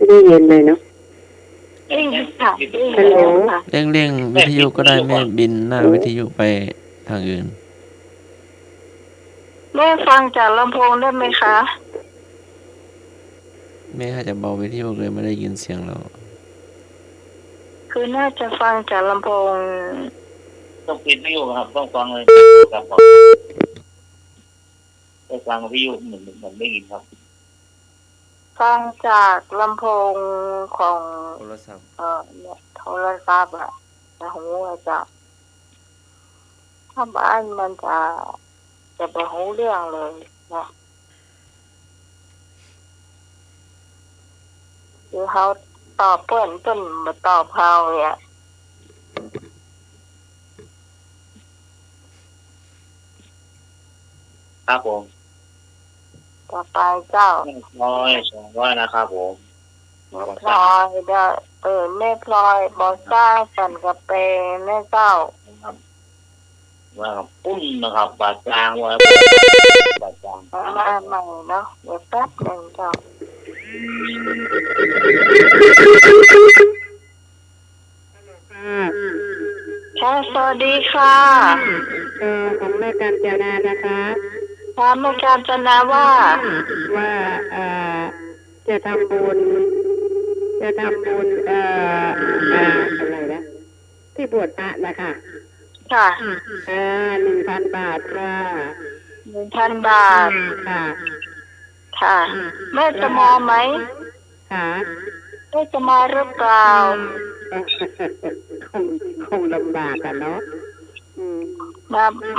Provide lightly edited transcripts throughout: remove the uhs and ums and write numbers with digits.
ได้ยินเลยเนาะได้ยินค่ะได้ยิน ฮัลโหล แล้วค่ะ เร่งวิทยุก็ได้แม่บินหน้าวิทยุไปทางอื่น แม่ฟังจากลำโพงได้ไหมคะ แม่อาจจะเบาวิทยุเลยไม่ได้ยินเสียงเรา คือน่าจะฟังจากลำโพง ต้องปิดวิทยุครับต้องฟังเลยครับต้องฟังวิทยุเหมือนไม่ยินครับ ฟังจากลำโพงของ โทรศัพท์ เนี่ยโทรศัพท์อะแต่หูจะถ้าบ้านมันจะไปหูเรื่องเลยนะคือเขาตอบเปิ้นมาตอบเขาเนี่ย ครับผม ต่อไปเจ้า 200นะครับผม แม่พลอยได้แม่พลอยบอกสร้างสันกระเปแม่เจ้า ครับว่าปุ้นนะครับบาดจางว่าบาดจาง มาใหม่เนาะเดี๋ยวแป๊บหนึ่งเจ้าค่ะสวัสดีค่ะของแม่กาญจนานะคะถามแม่กาญจนาว่าจะทำบุญอะไรนะที่บวชพระนะคะค่ะ1,000 บาทค่ะ 1,000 บาทค่ะค่ะแม่จะมาไหมค่ะแม่จะมาหรือเปล่าคงลำบากอะเนาะ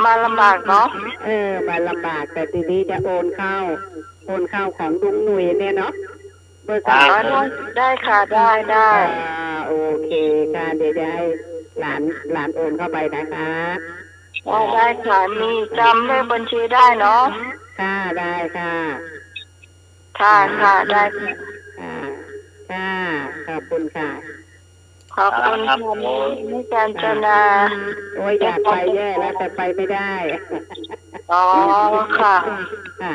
มาลำบากเนาะมาลำบากแต่ทีนี้จะโอนเข้าของลุงหนุ่ยเนี่ยเนาะเบอร์3ได้ค่ะได้โอเคค่ะเดี๋ยวให้หลานโอนเข้าไปนะคะได้ค่ะมีจำเลขบัญชีได้เนาะค่ะได้ค่ะค่ะได้ค่ะขอบคุณค่ะขอบคุณค่ะแม่กาญจนาโอ้ยอยากไปแย่แล้วแต่ไปไม่ได้อ๋อค่ะค่ะ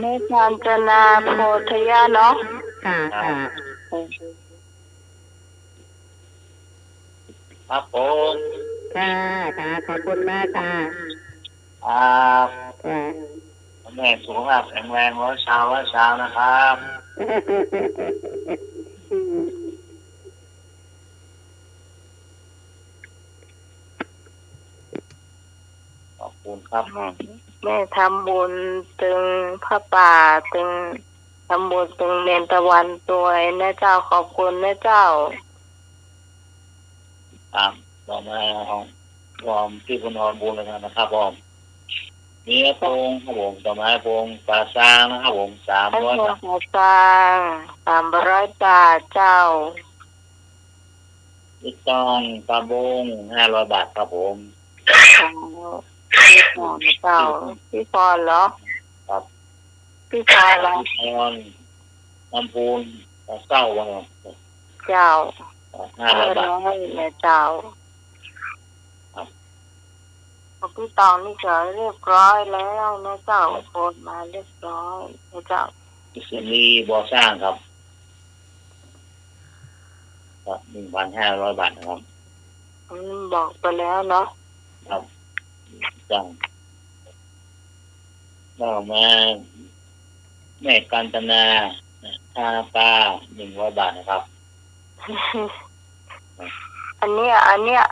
แม่กาญจนาโพธยาเนาะค่ะครับผม ค่ะขอบคุณมากค่ะแม่สุขภาพแข็งแรงร้อยเช้านะครับขอบคุณครับแม่ทำบุญตึงพระป่าตึงทำบุญตึงเนนตะวันตัวนะเจ้าขอบคุณนะเจ้าครับต่อมาของรวมที่คุณนอนบุญเลยนะครับผมมีโปงครับผมต่อมาโปงปลาซางนะครับผม300 บาทปลาซาง300 บาทเจ้าพี่ต้องปลาบง500 บาทครับผมพี่พรเจ้าพี่พรเหรอครับพี่พรเหรอน้ำปูนเศร้าวันเจ้า500 บาทเนี่ยเจ้าพี่ตองนี่ก็เรียบร้อยแล้วนะเจ้าโอนมาเรียบร้อยนะเจ้าสิมีบ่อสร้างครับ1,500 บาทนะครับบอกไปแล้วเนาะครับจังต่อมาแม่กาญจนาค่าปลา100 บาทนะครับอันเนี้ย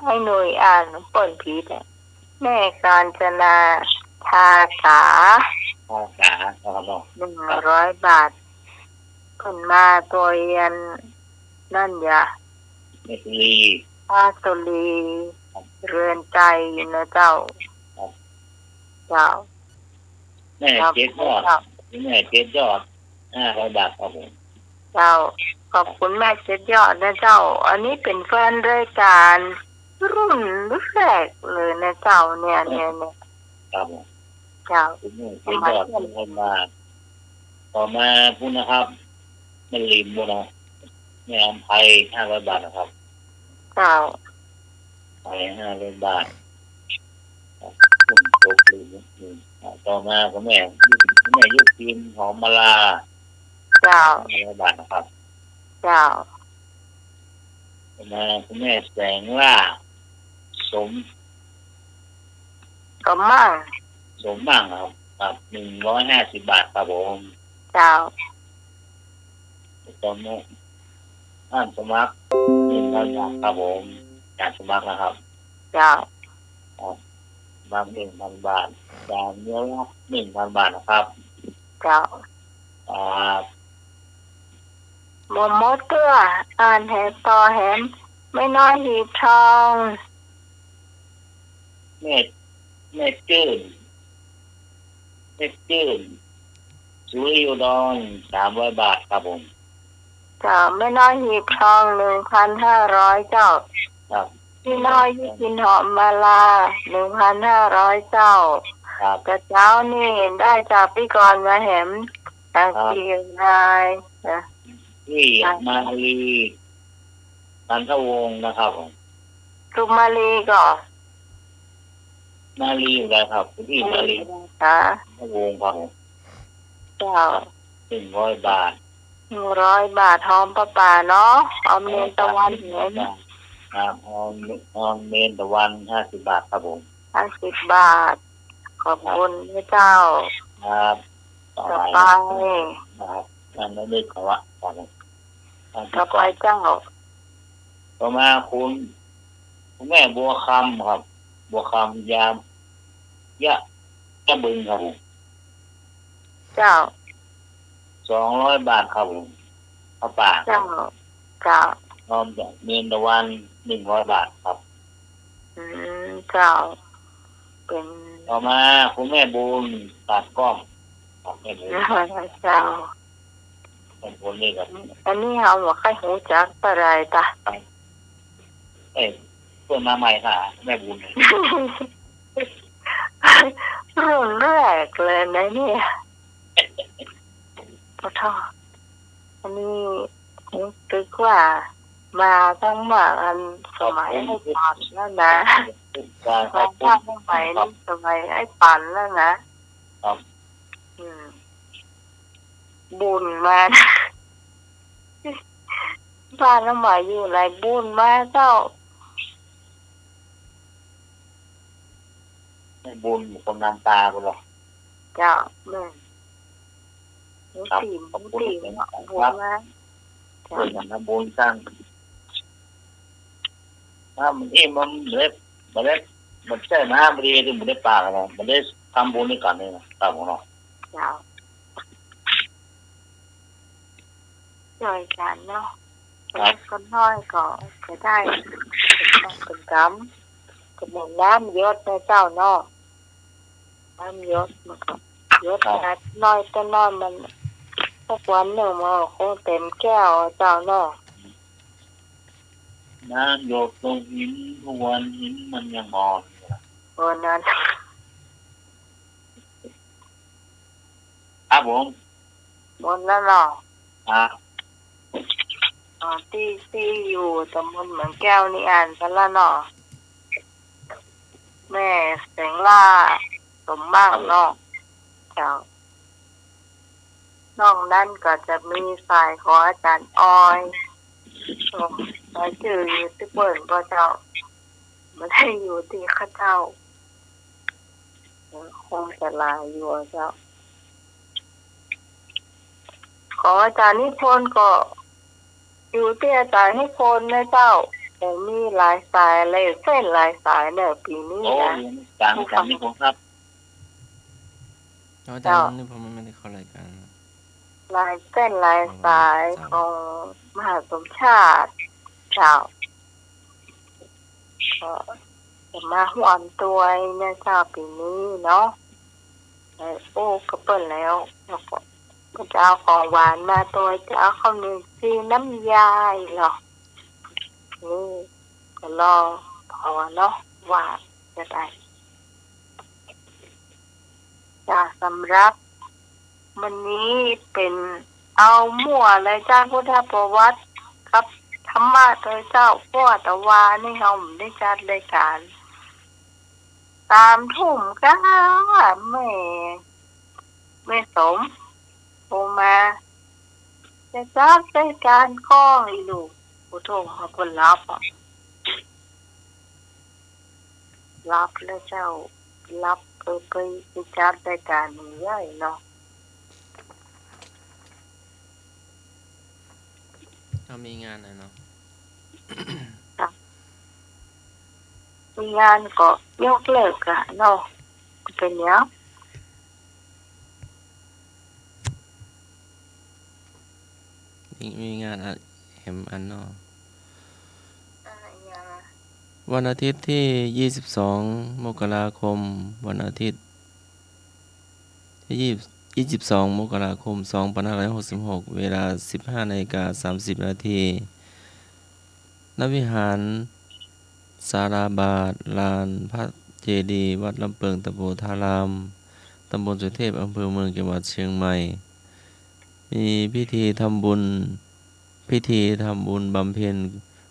ให้หน่วยอ่านเปิดผีเนี่ยแม่กาญจนาทาสาครับ100 บาทคนมาตัวเรียนนั่นอย่าเมตุลีตุลีเรือนใจนะเจ้าแม่เจ็ดยอด500 บาทครับผมเจ้าขอบคุณแม่เจ็ดยอดนะเจ้าอันนี้เป็นแฟนรายการรุ่นแรกเลยนะเจ้าเนี่ยครับผมเจ้าเจ็ดยอดมาต่อมาพูดนะครับแม่ลิมบุญนะแม่อำไพ500 บาทนะครับเจ้าไป500 บาทคุณจบลืมต่อมาคุณแม่ยุคทีมหอมมาลา เจ้า 500 บาทนะครับ เจ้า ต่อมาคุณแม่แสงล่าสม ก็มั่ง สมมั่งครับ150 บาทครับผม เจ้า ตอนนี้ท่านสมัคร1,000 บาทครับผมการสมัครนะครับ เจ้า สมัคร1,000 บาทการเนื้อรับ1,000 บาทนะครับ เจ้า ครับ หมดมดเตื้ออ่านแหนต่อแหนไม่น้อยหีบทอง แม่จื้นสุริอุดร300 บาทครับผม เจ้าไม่น้อยหีบทอง1,500เจ้า ครับ พี่น้อยที่กินหอมมาลา1,500เจ้า ครับ กระเจ้านี่ได้จากพี่กรมาแหมทางกี่นายนะ ที่มาลีพันธวงศ์นะครับผม สุมาลีก็ มาลีอยู่แล้วครับที่มาลี ค่ะ พันธวงศ์ครับผม เจ้า 100 บาท 100 บาทหอมประป่าเนาะออมเนนตะวันเห็น ครับออมเมนตะวัน50 บาทครับผม 50 บาท ขอบคุณพระเจ้า ครับต่อ ต่อ ไป ไป นะครับนั่นไม่ได้ขอว่าต่อไป ต่อไปเจ้า ต่อมาคุณแม่บัวคำครับ บัวคำยะบึงครับผม เจ้า 200 บาทครับผมข้าวปาก เจ้า เจ้า พร้อมจากเมนตะวัน100 บาทครับ เจ้า เป็น ต่อมาคุณแม่บุญตัดกล้องครับแม่บุญ เจ้า เป็นคนนี้ครับ อันนี้เขาบอกใครหูจักอะไรตา เพื่อนมาใหม่ค่ะแม่บุญ รุ่นแรกเลยนะเนี่ยพอทออันนี้รู้สึกว่ามาตั้งมาอันสมัยให้ปั่นแล้วนะ การข มา อบคุ ตั้ ณ งสมัยนี้สมัยให้ปั่นแล้วนะครับ บุญมาบ้านแล้วหมายอยู่ไรบุญมาเจ้า แม่บุญคนน้ำตาคุณหรอก เจ้าแม่หนู ครับ ตี ขอบ หนู คุณ ตี เป็น บุญ ครับ มา เพื่อนน้ำบุญสร้างถ้ามันมันมันใช่นะมันดีที่มันได้ปากอะไรมันได้ทำบุญด้วยกันเลยนะตามของเรา เจ้าจ่อยกันเนาะแล้วก็น้อยก็จะได้เป็นกำกับหนึ่งน้ำยศในเจ้าเนาะน้ำยศมันก็ยศนะน้อยแต่น้อยมันสักวันหนึ่งมันคงเต็มแก้วเจ้าเนาะ น้ำหยดลงหินทุกวันหินมันยังอ่อน วันนั้น ครับผม วันนั้นเนาะ ครับ ที่อยู่ตำบลเหมือนแก้วนี่อ่านกันละเนาะแม่แสงล่าสมบ้างเนาะเจ้านอกนั้นก็จะมีสายของอาจารย์ออยสายชื่ออยู่ที่เปิ่นก็เจ้าไม่ได้อยู่ที่ข้าเจ้าคงจะลายอยู่เจ้าของอาจารย์นิพนธ์ก็อยู่ที่อาจารย์นิพนธ์นะเจ้าแต่มีหลายสายเลยเส้นหลายสายเนี่ยปีนี้ โอ้ นะ ต่างนี่ผมครับ อาจารย์นี่ผมไม่ได้เข้ารายการ ลายเส้นลายสายของมหาสมชาติเจ้าก็จะมาหวนตัวเนี่ยเจ้าปีนี้เนาะโอ้ก็เปิดแล้วก็จะเอาของหวานมาตัวจะเอาข้าวเหนียวซีน้ำยายหรอนี่ก็รอพอเนาะว่าจะได้จะสำรับวันนี้เป็นเอามั่วเลยจ้าพุทธประวัติครับธรรมะโดยเจ้าพ่อตะวานี่เราได้จัดรายการ3 ทุ่มก็แม่สมโทรมา จะจับได้การข้องอีลูกผู้โทรเขาคนรับอ่ะรับแล้วเจ้ารับไปจับได้การใหญ่เนาะ ถ้ามีงานอะไรเนาะ มีงานก็ยกเลิกอะเนาะเป็นยัง มีงานอะแหมอันเนาะ อะไรอย่างอะ วันอาทิตย์ที่ 22 มกราคม วันอาทิตย์ที่22 มกราคม 2566 เวลา 15:30 นาที ณ วิหารสาราบาทลานพระเจดีย์วัดลำเปิงตะโพธาราม ตำบลสุเทพ อำเภอเมือง จังหวัดเชียงใหม่ มีพิธีทำบุญบำเพ็ญ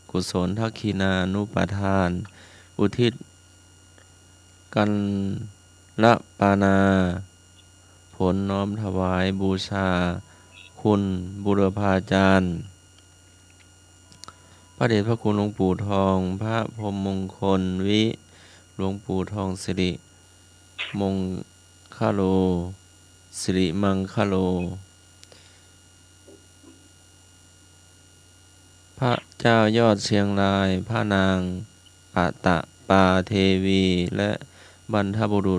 กุศลทักขินานุปทาน อุทิศกันละปานา ผลน้อมถวายบูชา คุณบุรพาจารย์ พระเดชพระคุณหลวงปู่ทอง พระพรหมมงคลวิหลวงปู่ทองสิริมงคโล สิริมังคโล พระเจ้ายอดเชียงราย พระนางอัตตปาเทวี และบรรพบุรุ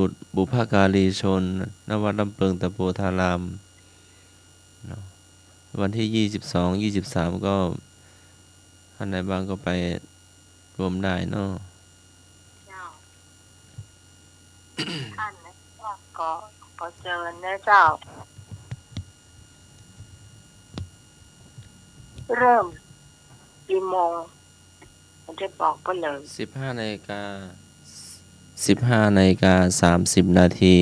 ษบุพการีชน ณ วัดลำเปิงตะโพธารามเนาะวันที่ 22-23 ก็ท่านใดบ้างก็ไปรวมได้เนาะ เจ้า ท่านนะก็ขอเชิญนะเจ้า เริ่มกี่โมงผมจะบอกไปเลย 15:30 นาที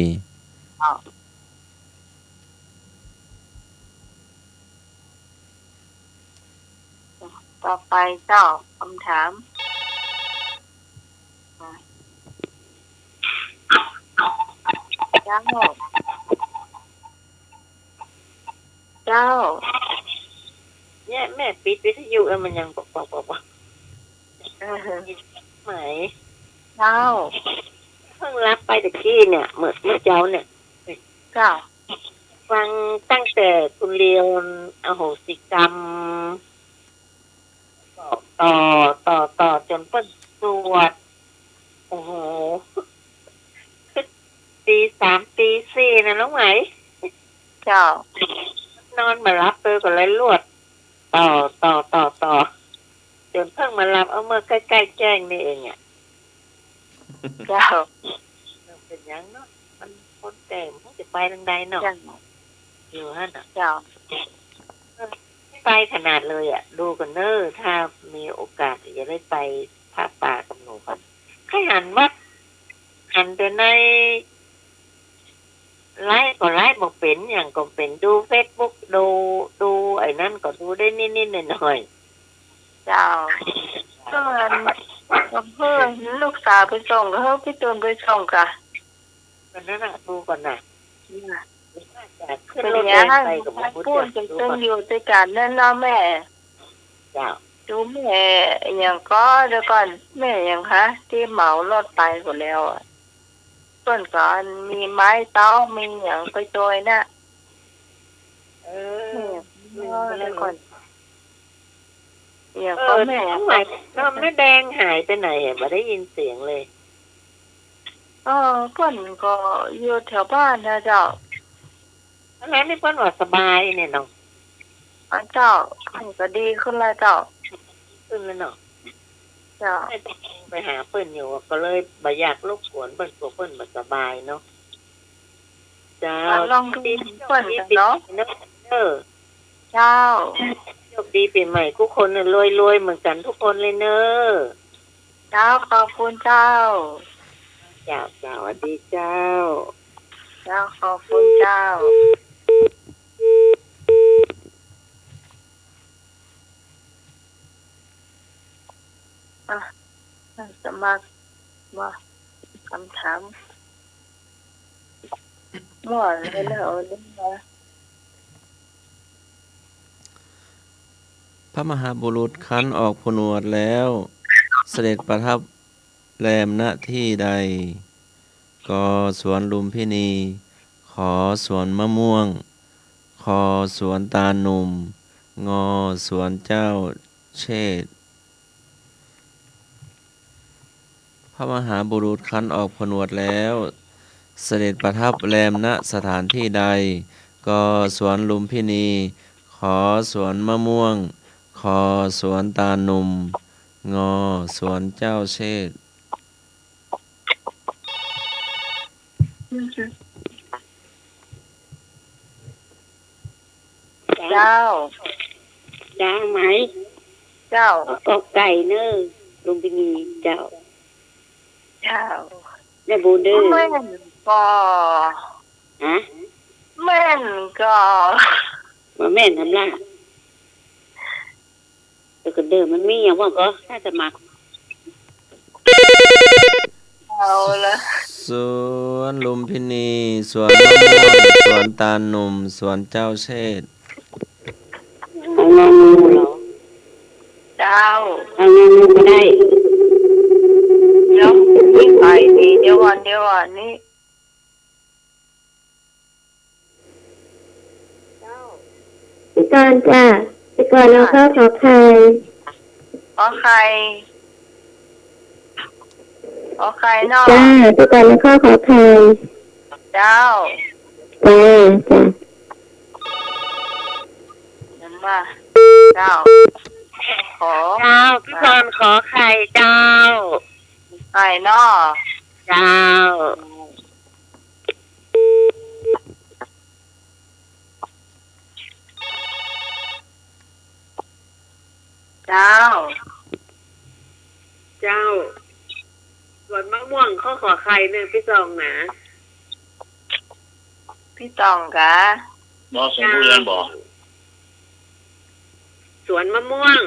ต่อไปเจ้าคำถามเจ้าเนี่ยแม่ปิดวิทยุแล้วมันยังบอกเออ ไหม เจ้า เพิ่งรับไปตะกี้เนี่ยเมื่อเจ้าเนี่ย เจ้า ฟังตั้งแต่คุณเรียนอโหสิกรรมต่อจนเปิ้นสวดโอ้โหตี3ตี4นะน้องไหม เจ้า นอนมารับเลยก็เลยลวดต่อจนเพิ่งมารับเอาเมื่อใกล้ๆแจ้งนี่เองอ่ะ เจ้า เป็นยังเนาะมันคนแต่งมันจะไปทางใดเนาะ เจ้า อยู่ฮะน่ะ เจ้า ไปขนาดเลยอ่ะดูกันเนอะถ้ามีโอกาสจะได้ไปภาคป่ากับหนูครับแค่หันแต่ในไลฟ์ก็ไลฟ์บอกเป็นอย่างก็เป็นดูเฟซบุ๊กดูไอ้นั่นก็ดูได้นิดๆหน่อย เจ้าเพื่อนลูกสาวไปส่งก็เฮ้ยพี่ตูนไปส่งกะ ๆกันนั้นดูก่อนนะจะขึ้น เป็น รถ ยั เอง ง ไปกับหมอ พู พุท ด ธ จน ดู ต้อ ก่ ง อน อยู่ด้วยกันนั่นนะแม่ เจ้า ดูแม่อย่างก็เดี๋ยวก่อนแม่อย่างคะที่เหมารถไปหมดแล้วอ่ะส่วนก่อนมีไม้เต้ามีอย่างไปโดยนะ เอ เดี๋ อ ยวก่อนอย่าง เอ ก็ อ แม่ ทำไมน้ำน้าแดงหายไปไหนอ่ะไม่ได้ยินเสียงเลย ก่อนก็อยู่แถวบ้านนะเจ้า แล้วนี่เพิ่นว่าสบายเนี่ยเนาะ เจ้าก็ดีขึ้นแล้วเจ้า ขึ้นแล้วเนาะ เจ้า ให้ไปหาเปิ้นอยู่ก็เลยบ่อยากรบกวนเปิ้นกลัวเปิ้นบ่สบายเนาะจ้า ลองดูเปิ้นกันเนาะ เออ เจ้า โชคดีปีใหม่ทุกคนน่ะรวยๆเหมือนกันทุกคนเลยเนอะ เจ้าขอบคุณเจ้า จ้าสวัสดีเจ้า เจ้าขอบคุณเจ้าสมัครว่าคำถามมั่วเลยแล้วนี่นะ พระมหาบุรุษคั้นออกผนวดแล้ว เสด็จประทับแรมณที่ใด กสวนลุมพินี ขอสวนมะม่วง คอสวนตาลหนุ่ม งอสวนเจ้าเชษฐ์พระมหาบุรุษคั้นออกผนวดแล้ว เสด็จประทับแรมณสถานที่ใด กสวนลุมพินี ขอสวนมะม่วง คอสวนตาลหนุ่ม งอสวนเจ้าเชษฐ์ เจ้า จ้าไหม เจ้า กอกไก่เนอลุมพินีเจ้า เจ้า แม่บูเดอร์ แม่นก็ ฮะ แม่นก็ ว่าแม่นทำล่ะแต่ก็เดิมมันมีอย่างว่าก็ถ้าจะมา เอาละ สวนลุมพินี สวนมะม่วง สวนตาลหนุ่ม สวนเจ้าเชษฐ์ เอางองูเหรอ เจ้า เอางองูก็ได้ เดี๋ยวนี่ไปดีเดี๋ยววันนี่ พี่กรณ์จ้ะพี่กรณ์เอาข้าวขอไข่ ขอใครขอใครเนาะ จ้าพี่กรณ์เอาข้าวขอไข่ เจ้า จ้าจ้ะ นั่นว่าเจ้า ขอ เจ้าพี่กรณ์ขอไข่เจ้า ใครเนาะ เจ้า เจ้า เจ้าสวนมะม่วงเขาขอไข่เนี่ยพี่ซองนะ พี่ตองกะ บอสวนทุเรียนบอก สวนมะม่วง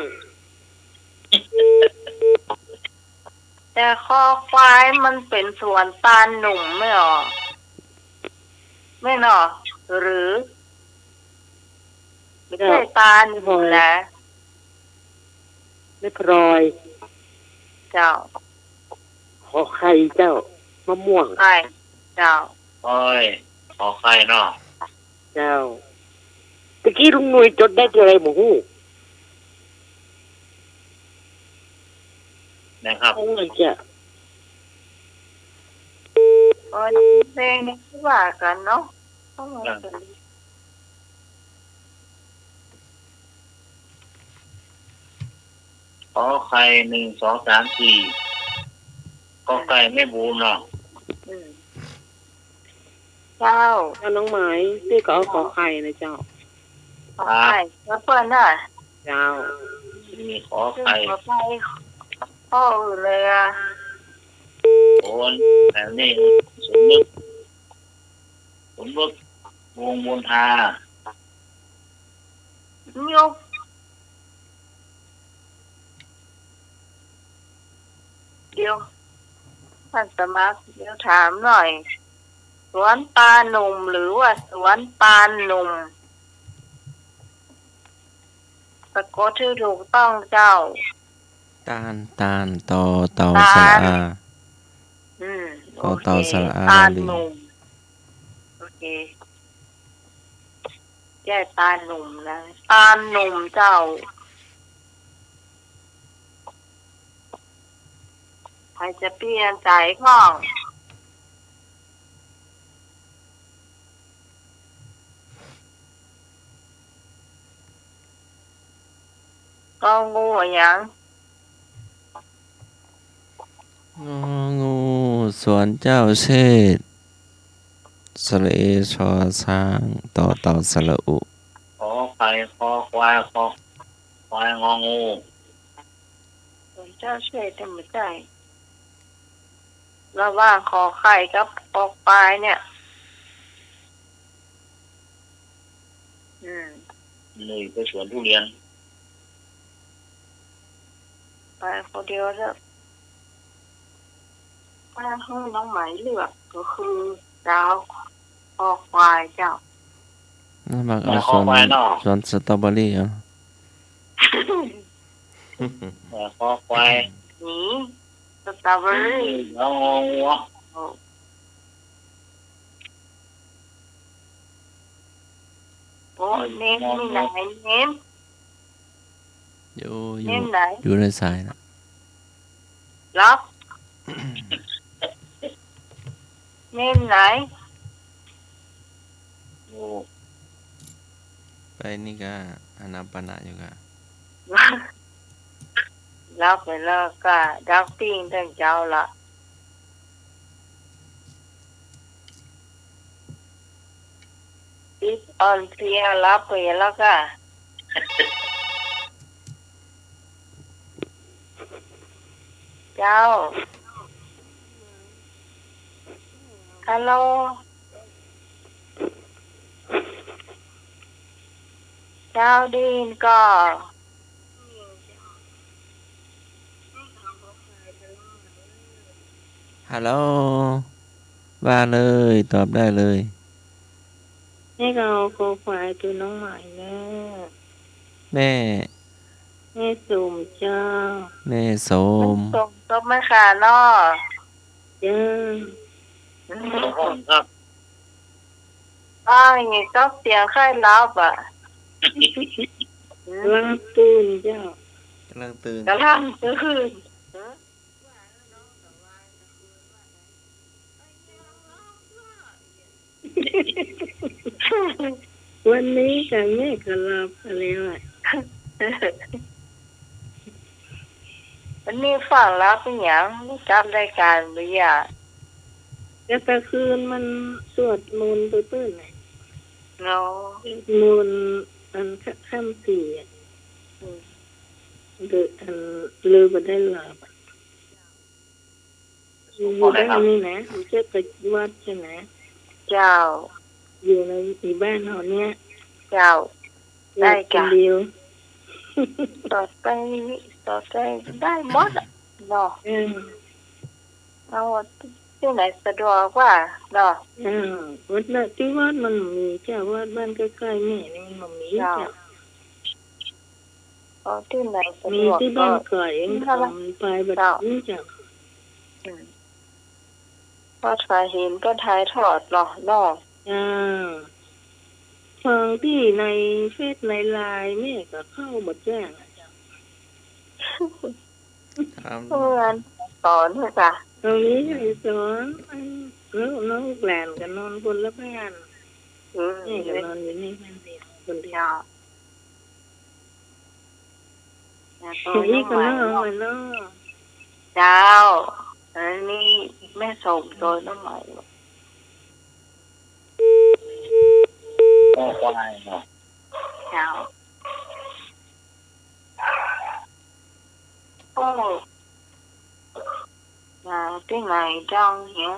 แต่คอควายมันเป็นสวนตาลหนุ่มไม่หรอไม่หรอหรือไม่ใช่ตาลหนุ่มนะ ไม่พลอย เจ้า ขอไข่เจ้า มะม่วง ใครเจ้า อ้อยขอไข่เนาะ เจ้าตะกี้ลุงหนุ่ยจดได้ที่อะไรหมู นะครับ คงเลยจ้ะ เพลงนี้ว่ากันเนาะเข้ามากัน ขอไข่1 2 3 4ก็ไก่ไม่บูนเนาะ อืมเจ้า เจ้าน้องไม้พี่ก็เอาขอไข่นะเจ้า ขอไข่แล้วเพื่อนน่ะ เจ้า มีขอ ซึ่ง ไข่ ขอไข่พ่ออื่นเลยอ่ะ โอนแถวนี้สมนึกวงบนทาย กเดี๋ยวท่านสมัครเดี๋ยวถามหน่อย สวนตาลหนุ่มหรือว่าสวนตาลหนุ่มสะกดที่ถูกต้องเจ้า ตาลต่อเต่าสระอา อืม ขอเต่าสระอา ตาล ลี หนุ่มโอเคแย่ตาลหนุ่มนะตาลหนุ่มเจ้าใครจะเปลี่ยนใจข้องก็งูอย่าง งองูสวนเจ้าเชษฐ์สระเอชอช้างต่อเต่าสระอุ ขอไข่ขอควายขอควายงองู ส่วนเจ้าเชษฐ์ไม่ใช่ระหว่างขอไข่กับขอปลายเนี่ย นี่ไปสวนทุเรียน ไปคนเดียวเถอะป้าให้น้องไหมเลือกก็คือดาวคอควายเจ้า น่ามักเอาสวนสตรอเบอรี่เหรอ คอควาย หนีสตรอเบอรี่ แล้วงองัว โอ้เนมนี่ไหนเนม อยู่อ เน ยู่ มไหน อยู่ในสายนะ รับ เนมไหน อยู่ ไปนี่ก็อนาปนะอยู่ก็ รับไปแล้วก็ดักติ้งตั้งเจ้าละติดออนเคลียร์รับไปแล้วก็เจ้าฮัลโหลเจ้าไดีนก็ ฮัลโหลว่าเลยตอบได้เลย ให้เราโคควายตัวน้องใหม่แม่ แม่ แม่สุ่มเจ้า แม่สม ส่งจบไหมค่ะเนาะ เจ้า ห้องครับ อ้าวอย่างนี้ก็เสียงค่ายรับอ่ะ รับตื่นเจ้าก ำลังตื่น กำลังตื่น วันนี้กับแม่ก็รับแล้วอ่ะ วันนี้ฟังแล้วเป็นอย่างนี่จับรายการหรือยัง แต่กลางคืนมันสวดมนต์ตัวตื้นน่ะ เนาะ มนต์อันค่ำสี่อ่ะเดืออันลือบ่ได้หลับอะอยู่บ้านนี่นะอยู่เจ้าไปวัดใช่ไหม เจ้า อยู่ในอีบ้านเขาเนี้ย เจ้า ได้จ้ะ คนเดียว ต่อไปได้หมดอะเนาะ เออ เอาที่ไหนสะดวกว่าเนาะ วัดละที่วัดมันมีเจ้าวัดบ้านใกล้ๆแม่นี่มันมีเจ้า เอาที่ไหนสะด มี วก ที่ ก็ บ้านก่อยเองทำไปแบบนี้เจ้า พอถ่ายเห็นก็ถ่ายทอดเนาะเนาะ ฟังที่ในเฟซในไลน์แม่ก็เข้าหมดแจ้งอะเจ้า ครับ เพื่อนสอนเถอะจ้ะ ตรงนี้ไอ้สอนแล้วน้องแกลนก็นอนคนละบ้านแม่ก็นอนอยู่นี่บ้านเดียวคนเดียว อีกก็น้องมันน้อง เจ้าอันนี้แม่ส่งโดยน้องใหม่ คอควายเนาะ เจ้าโอ้ที่ไหนจังเนี่ย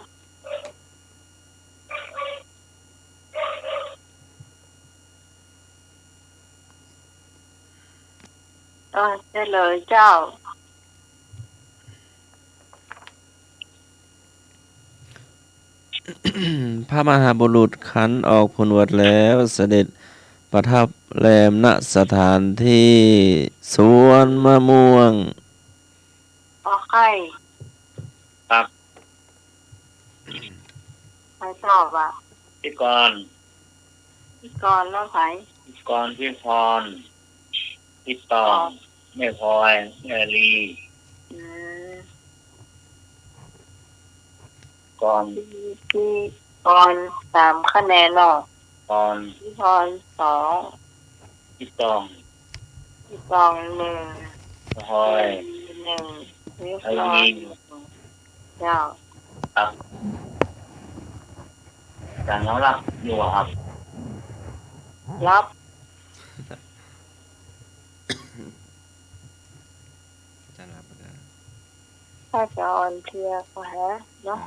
ได้เลยเจ้า พระมหาบุรุษขันออกผนวดแล้วเสด็จประทับแรมณสถานที่สวนมะม่วง โอเค ครับ ใครตอบอ่ะ พี่กรณ์ พี่กรณ์แล้วไผ พี่กรณ์พี่พรพี่ตองแม่พลอยแม่ลี อืม กรณ์ พี่กรณ์3 คะแนนเนาะ พร พี่พร2 พี่ตอง พี่ตอง1 แม่พลอย 1พี่พ แม่ ร ลี เจ้า ครับการน้องรับอยู่อะครับ รับ จะรับประกัน ถ้าจะออนเทียร์ก็ฮะเนาะ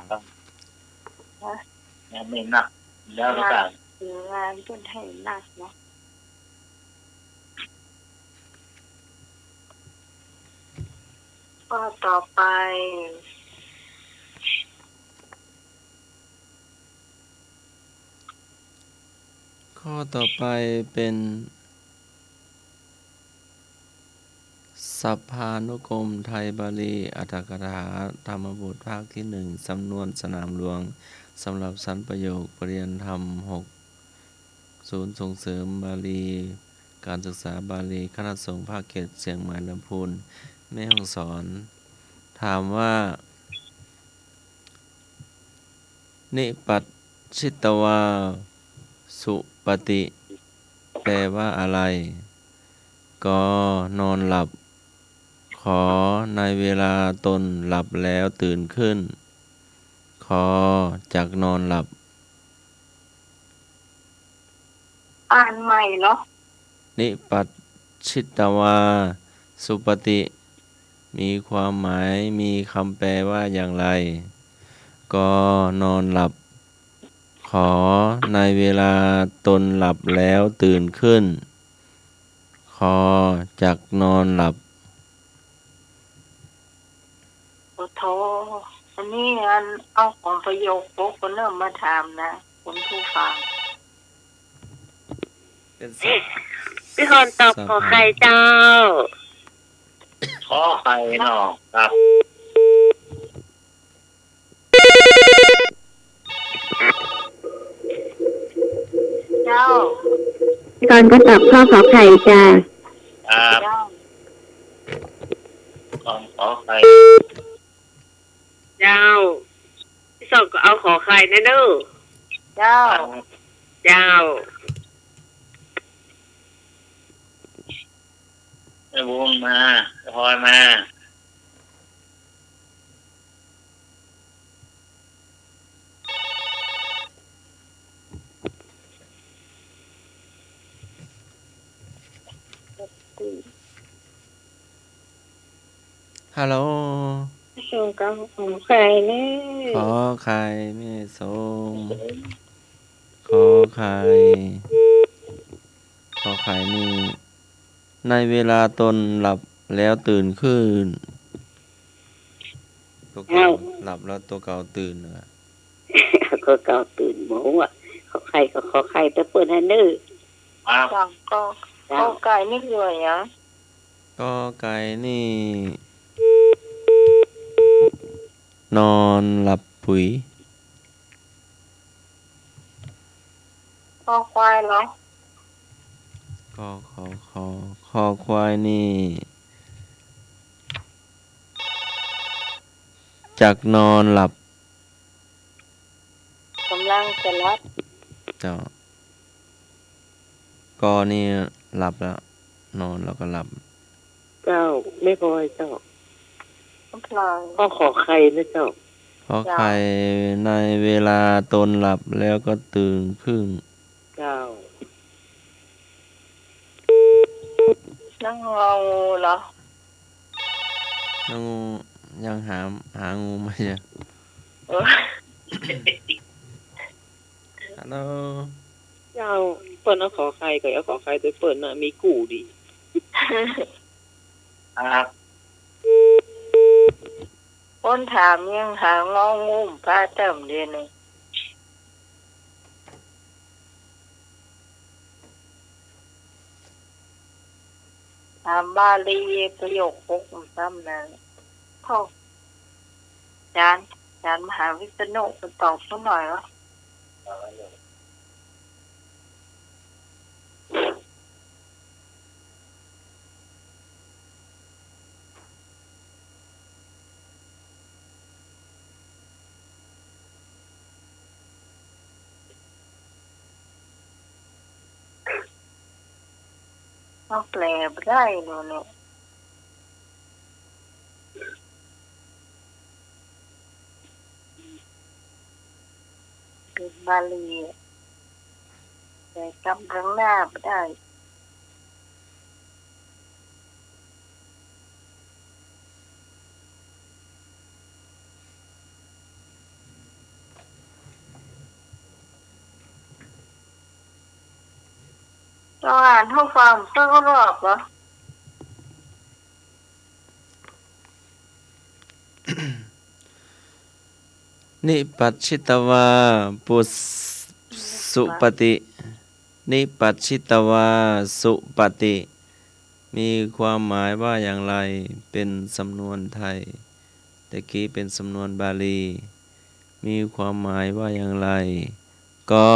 ยังไม่หนักแล้วแล้วกัน คืองานจนให้หนักเนาะก็ต่อไป ข้อต่อไปเป็น สัพพานุกรมไทยบาลีอรรถกถาธรรมบทภาคที่ 1 สำนวนสนามหลวงสำหรับชั้นประโยคปรริญญาธรรม 6 ศูนย์ส่งเสริมบาลีการศึกษาบาลีคณะสงฆ์ภาคเขตเชียงใหม่ลำพูนแม่ฮ่องสอน ถามว่า นิปัตชิตวาสุปฏิแปลว่าอะไร ก็นอนหลับ ขอในเวลาตนหลับแล้วตื่นขึ้น ขอจากนอนหลับ อ่านใหม่เหรอ นิปัตชิตวาสุปฏิมีความหมายมีคำแปลว่าอย่างไร ก็นอนหลับ ขอในเวลาตนหลับแล้วตื่นขึ้น ขอจากนอนหลับ โอ้โธอันนี้เอาของประโยคพวกคนเริ่มมาถามนะคุณผู้ฟัง เป็น พี่คนตอบขอใครเจ้า ขอไข่เนาะครับ เจ้า ตอนก็ตอบข้อขอไข่จ้า ครับ เจ้า ขอไข่ เจ้าพี่สองก็เอาขอใครนะเด้อ เจ้า เจ้า ไอ้บุญมาพลอยมา ฮัลโหล ส่งกับของใครเนี่ย ขอไข่แม่สมขอไข่นี่ ในเวลาตนหลับแล้วตื่นขึ้น ตัวเก่าหลับแล้วตัวเก่าตื่นเหรอ ก็เก่าตื่นหมูอ่ะขอใครก็ขอใครแต่เปิดให้เด้อ ครับ เจ้าก็ไก่นี่คืออะไรอ่ะ ก็ไก่นี่ นอนหลับปุ๋ย ก็ควายเหรอ ก็คอควายนี่ จากนอนหลับ กำลังจะรับ เจ้าก็นี่หลับแล้ว นอนแล้วก็หลับ เจ้าไม่พอยเจ้า พลอย ก็ขอใครนะเจ้า เพราะใครในเวลาตนหลับแล้วก็ตื่นขึ้น เจ้า นั่งเงาเหรอ แล้วงูยังหางูไม่เจอ เออ ฮัลโหล เจ้าเปิดเอาขอใครก็เอาขอใครแต่เปิดน่ะมีกู่ดี ครับ คนถามยังหางองูมพระเติมเดียวนี่ถามบาลีประโยคพกซ้ำนะพ่อจานมหาวิษณุมาตอบสักหน่อยเหรอ เอาแปลไปได้เนาะเนี่ยเป็นบาลีอะแต่กำลังหน้าไม่ได้ต้องอ่านให้ฟังสักรอบเหรอ นิปัชชิตวาปุสุปฏิ นิปัชชิตวาสุปฏิ มีความหมายว่าอย่างไรเป็นสำนวนไทยแต่กี้เป็นสำนวนบาลี มีความหมายว่าอย่างไร ก็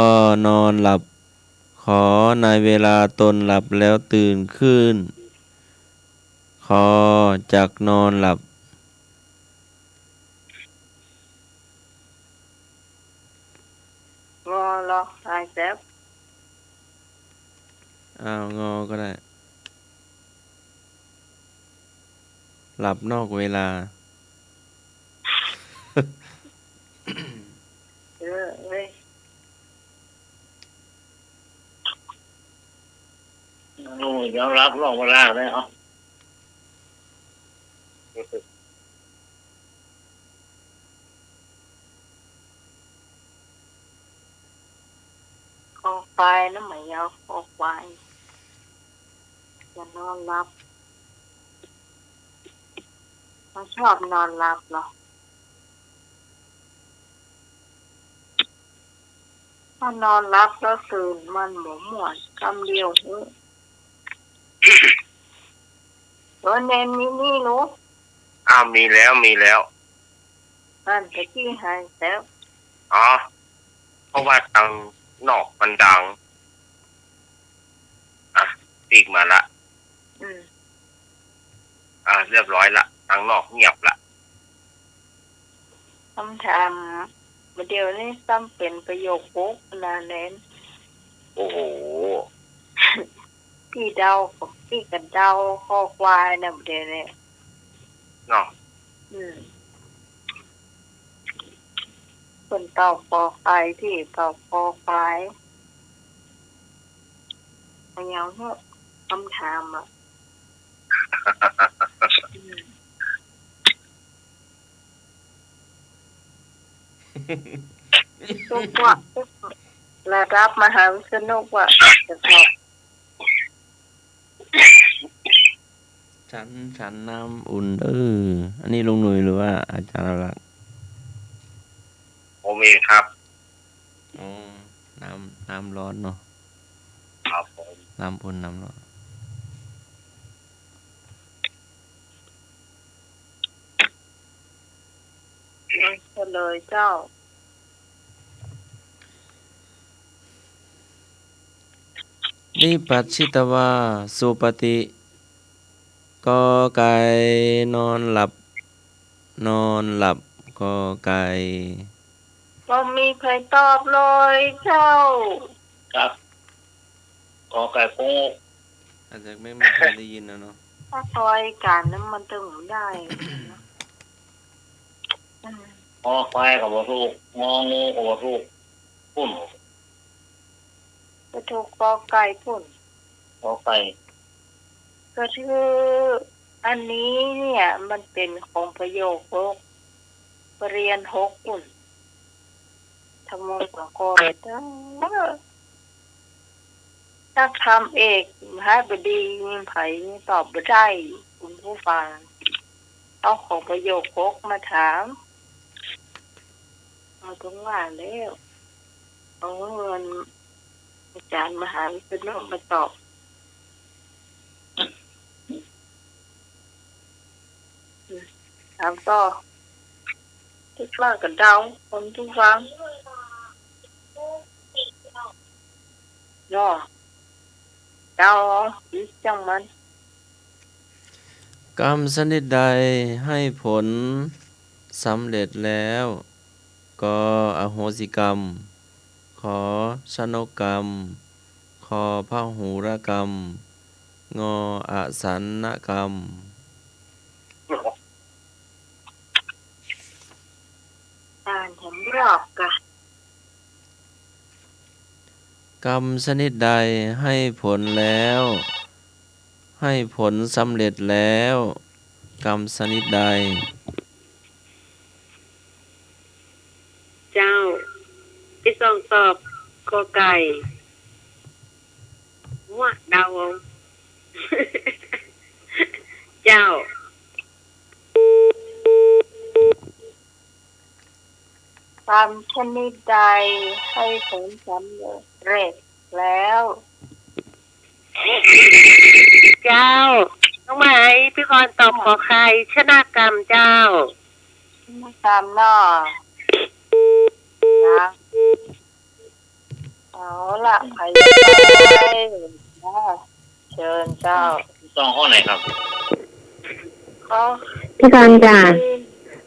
นอนหลับ ขอในเวลาตนหลับแล้วตื่นขึ้น ขอจักนอนหลับ งอรอหายแซ่บ งอก็ได้ หลับนอกเวลา เว้ย ยอมรับลองเวลาได้เหรอ คอไฟน้ำไหมยาวคอไฟจะนอนหลับเขาชอบนอนหลับเหรอถ้านอนหลับแล้วตื่นมันหมุนหมวนคำเดียวเฮ้ยตัวเน้นนี่รู้ มีแล้วนั่นตะกี้หายแล้ว อ๋อเพราะว่าทางนอกมันดังปีกมาละ อืม เรียบร้อยละทางนอกเงียบละ คำถามเดี๋ยวนี้ซ้ำเป็นประโยคปุ๊บนาเน้น โอ้โห พี่เดาพี่กับเดาคอควายนะเดี๋ยวนี้ เนาะ คนตอบคอควายที่ตอบคอควายมันยังเหอะคำถามอ่ะทุกว่าระดับมหาวิทยาลัยว่าจะสอบ ฉันน้ำอุ่นอันนี้ลุงหนุ่ยหรือว่าอาจารย์อรักษ์ ผมเองครับ อ๋อน้ำร้อนเนาะ ครับผม น้ำอุ่นน้ำร้อน เฉลยเจ้า นิปัชชิตวาสุปฏิกอไก่นอนหลับกอไก่ ก็มีใครตอบเลยเจ้า ครับกอไก่ปู อาจจะไม่เคยได้ยินนะเนาะ ถ้าซอยการนั้นมันถึงได้ คอควายกับวัตถุงองูกับวัตถุปุ่น ก็ถูกกอไก่พุ่น กอไก่ ก็คืออันนี้เนี่ยมันเป็นของประโยคเรียน6ปุ่นทั้งหมดของกอถ้าทำเอกมหาบดีมีไผตอบไม่ได้คุณผู้ฟังเอาของประโยค6มาถามเอาตรงว่าแล้วเอาเงินอาจารย์มหาวิทยาลัยมาตอบถามต่อทุกว่ากับเดาคนทุกฟังเนาะเดาจังมัน กรรมชนิดใดให้ผลสำเร็จแล้วก็อโหสิกรรม ขอชนกกรรม ขอพหูรกรรม งออสันนกรรม อ่านเห็นรอบกะ กรรมชนิดใดให้ผลแล้ว ให้ผลสำเร็จแล้ว กรรมชนิดใด เจ้าที่ส่งตอบกอไก่ว่าเดาเอา เจ้า ตามชนิดใดให้ผลสำเร็จแล้ว เจ้า น้องหมายพี่กรณ์ตอบขอใครชนะกรรมเจ้า ตามเนาะนะเอาละใครจะไปเชิญเจ้า ต้องข้อไหนครับ เขา พี่กรณ์จ้ะ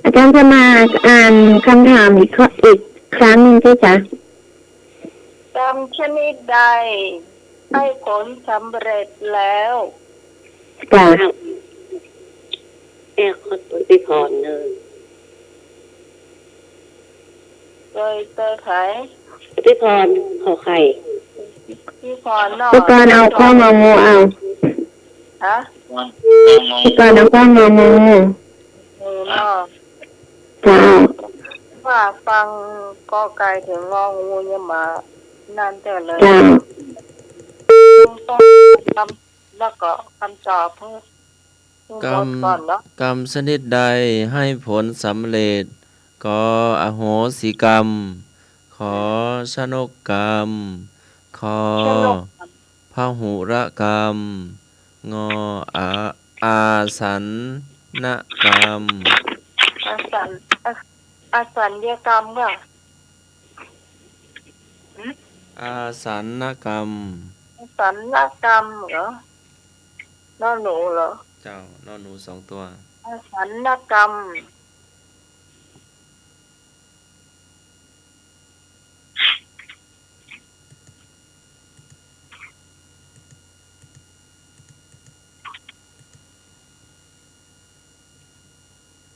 อาจารย์จะมาอ่านคำถามอีกครั้งหนึ่งใช่จ้ะ กรรมชนิดใดให้ผลสำเร็จแล้ว จ้ะ คนตุนพี่พรเนอ โดยเตยไข พี่พรขอไข่ พี่พรเนาะ พี่กรณ์เอาข้ององูเอา ฮะ วันต้องมอง พี่กรณ์เอาข้ององู เนาะ จ้า ว่าฟังกอไก่ถึงงองูเนี่ยมานั่นแต่เลย จ้า ต้องคำแล้วก็คำตอบเพิ่ม กรรม ก่อนเนาะ กรรมชนิดใดให้ผลสำเร็จก็อโหสิกรรม ขอชนกกรรม ขอพหุรกรรม งออาสันนกรรม อาสัญญกรรมก็ อาสันนกรรม สัญญกรรมเหรอน้อหนูเหรอ เจ้านอนหนู2 ตัว อาสัญญกรรม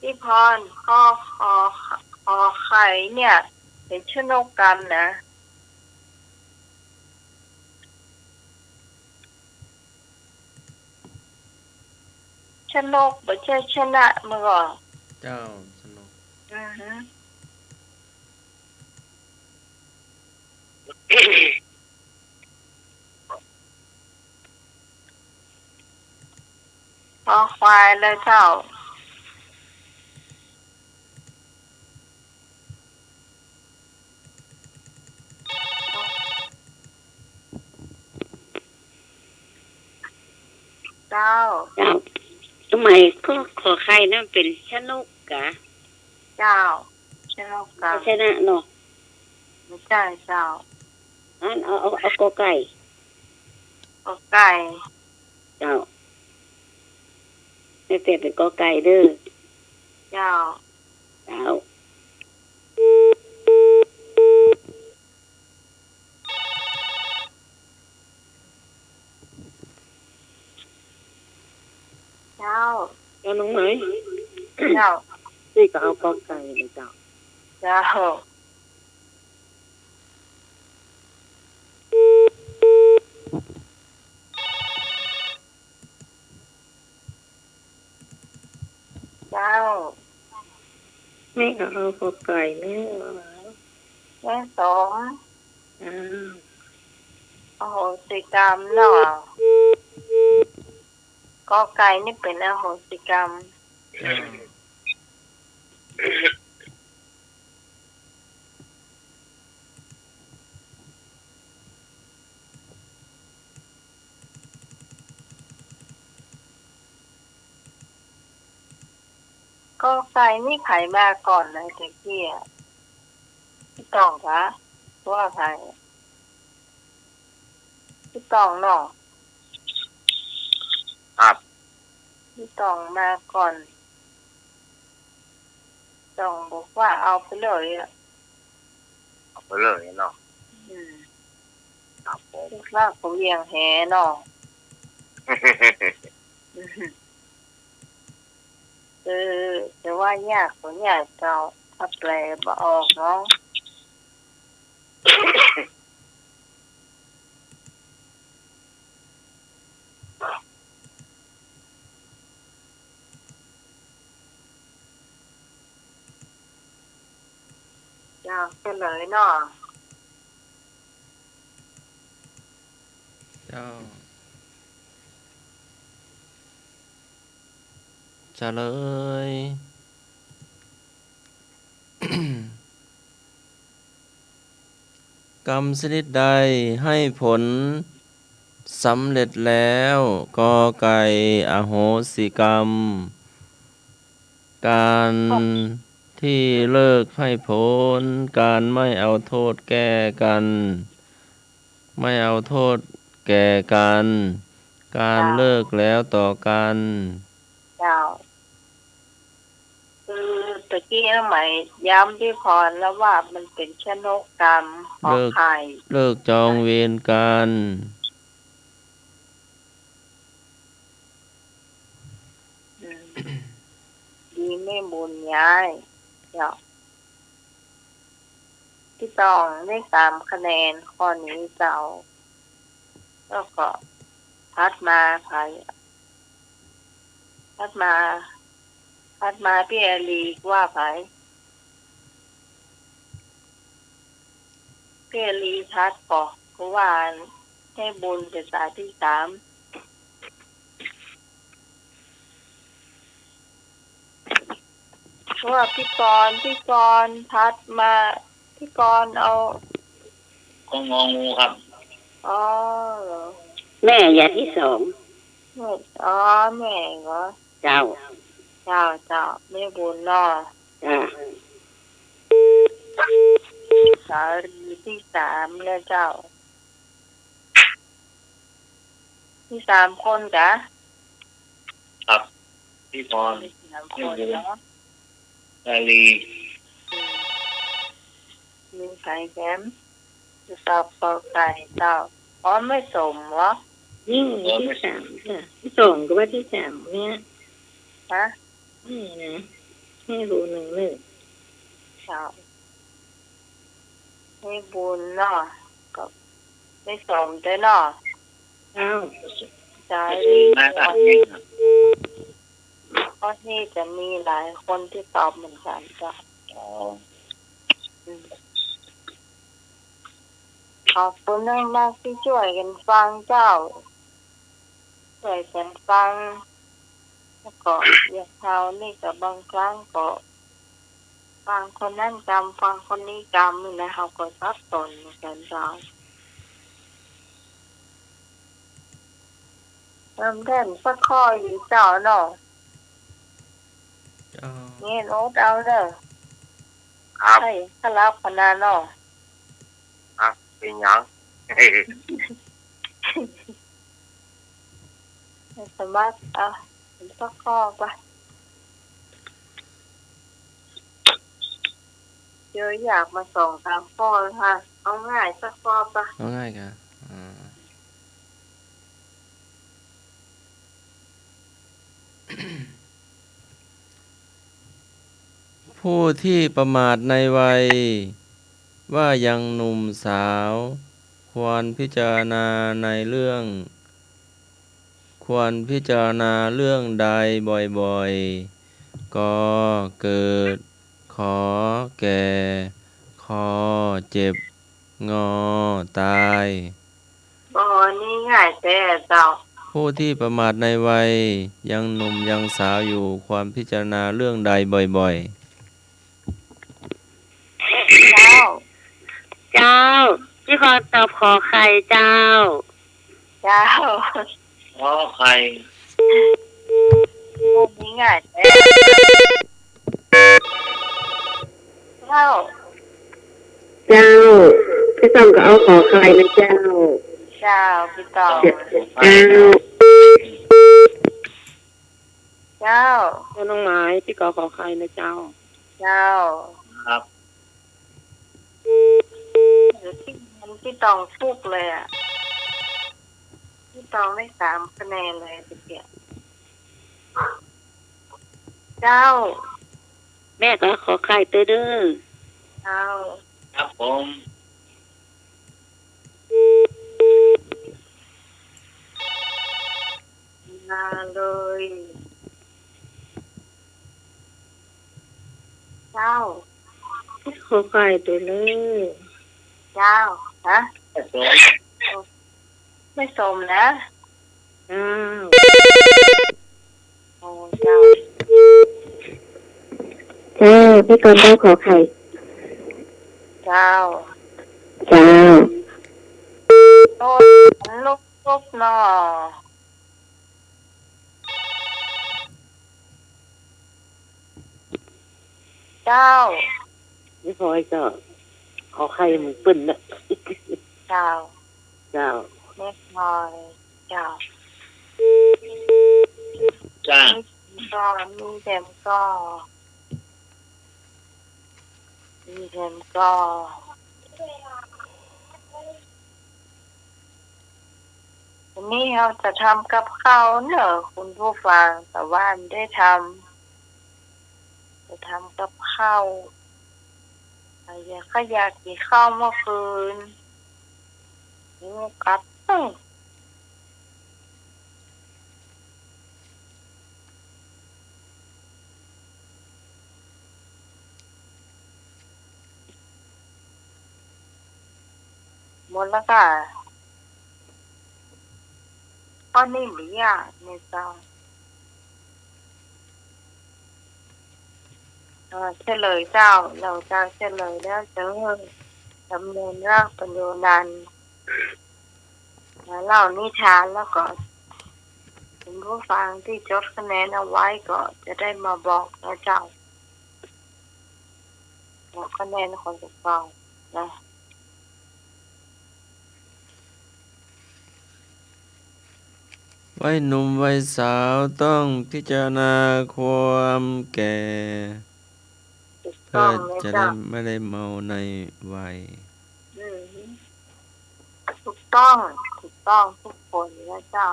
พี่พรข้อคอไข่เนี่ยเป็นชนกกรรมนะชนกไม่ใช่ชนะมาก่อน เจ้าสนุก อือฮึพอควายเลยเจ้าเจ้า เจ้าทำไมก็ขอไข่นั่นเป็นชนกกะ เจ้าชนกกรรม ชนะเนาะ ไม่ใช่เจ้า อันเอากอไก่ กไก่ เจ้าไม่เปลี่ยนเป็นกอไก่เด้อ เจ้า เจ้า เจ้า เอาน้องไหม เจ้า นี่ก็เอากอไก่เลยเจ้า เจ้าเจ้า นี่ก็เอากอไก่แม่ แม่สม อ้าว อโหสิกรรมเนาะกอไก่นี่เป็นอโหสิกรรม เจ้า กอไก่นี่ไผมาก่อนเลยตะเกียพี่ตองคะว่าไผพี่ตองเนาะ ครับ พี่ตองมาก่อนตองบอกว่าเอาไปเลยอ่ะ เอาไปเลยเนาะ อืม ครับผม คิดว่าเขาเลี้ยงแหเนาะ แต่ว่ายากกว่าเนี่ยเจ้าถ้าแปลบ่ออกเนาะเจ้าเฉลยเนาะ เจ้าเฉลย กรรมชนิดใดให้ผล สำเร็จแล้วกอไก่อโหสิกรรม การที่เลิกให้ผลการไม่เอาโทษแก้กัน ไม่เอาโทษแก่กัน การเลิกแล้วต่อกัน เจ้าคือตะกี้ใหม่ย้ำที่พรแล้วว่ามันเป็นชนกกรรมของใคร เลิกจองเวรกัน ดีไม่บุญย้ายเดี๋ยวที่ต้องได้3 คะแนนข้อนี้เจ้าแล้วก็พัดมาไผพัดมาพี่แอลีว่าไผพี่แอลีทัดก่อเพราะว่าให้บุญเป็นสายที่ 3เพราะว่าพี่กรทัดมาพี่กรเอา ก็งองูครับ อ๋อเหรอ แม่อย่าที่2 แม่อ๋อแม่เหรอ เจ้า เจ้าแม่บุญเนาะ จ้า สารีที่ 3แล้วเจ้าที่3คนจ้ะ ครับพี่พร มี3คนเนาะ ชาลี มีไข่แคมจะสอบปอไก่เจ้าอ๋อไม่สมเหรอ นี่ที่3ค่ะที่2ก็ว่าที่3เนี่ย ฮะ นี่นะให้รู้1เลย เจ้าให้บุญเนาะก็ไม่สมด้วยเนาะ เจ้า สา ดี รี มากครับนี่ครับ ข้อที่จะมีหลายคนที่ตอบเหมือนกันจ้ะ อ๋อ ขอบคุณมากๆที่ช่วยกันฟังเจ้าช่วยกันฟังแล้วก็อย่าเท่านี่กับบางครั้งก็ฟังคนนั้นจำฟังคนนี้จำนี่นะเขาก็ซับซ้อนเหมือนกันเจ้าเริ่มเล่นสักข้ออยู่เจ้าเนาะนี่โน้ตเอาเด้อ ครับ ใช่ถ้ารับขนาดเนาะ เป็นหยัง สมัครสักข้อปะเดี๋ยวอยากมาส่งตามข้อค่ะเอาง่ายสักข้อปะ เอาง่ายกันผู้ที่ประมาทในวัยว่ายังหนุ่มสาว ควรพิจารณาเรื่องใดบ่อยๆก็เกิด ขอแก่ คอเจ็บ งอตาย นี่ง่ายแต่เจ้า ผู้ที่ประมาทในวัยยังหนุ่มยังสาวอยู่ควรพิจารณาเรื่องใดบ่อยๆ เจ้า พี่ขอตอบขอไข่เจ้า เพราะใคร นี่ง่ายแต่เจ้า พี่ต้องก็เอาขอไข่นะเจ้า พี่ต่อ เจ้า น้องไม้พี่ขอไข่นะเจ้า ครับ หรือที่มันพี่ตองฟุกเลยอ่ะพี่ตองได้3 คะแนนเลยทีเดียวเจ้า แม่ก็ขอไข่เด้อ เจ้า ครับผม มาเลยเจ้า ขอไข่ตัวเลย เจ้าฮะ ครับผม ไม่สมนะ เจ้า โอ้เจ้า พี่กรต้องขอไข่ เจ้า เจ้า โอ้ลูก ทุกนอเจ้า ไม่พอเจ้าขอใครมึงปึ้นนะ เจ้า เจ้า เล็กน้อยเจ้า จ้า ก็มีเต็มก็มีเต็มก็วันนี้เราจะทำกับข้าวเนอะคุณผู้ฟังแต่ว่าไม่ได้ทำจะทำกับข้าวอยากกินข้าวเมื่อคืนนี่กับหมดแล้วค่ะก็นี่หรือยังในเจ้าเฉลยเจ้าเราจะเฉลยแล้วจะดำเนินเรื่องปัญญานันเล่านิทานแล้วก็คุณผู้ฟังที่จดคะแนนเอาไว้ก็จะได้มาบอกนะเจ้าบอกคะแนนของตัวเองนะ วัยหนุ่มวัยสาวต้องพิจารณาความแก่ ถูก เพื่ ต้ อ องนะ จะได้ เจ้า ไม่ได้เมาในวัย อืมถูกต้องทุกคนนะเจ้า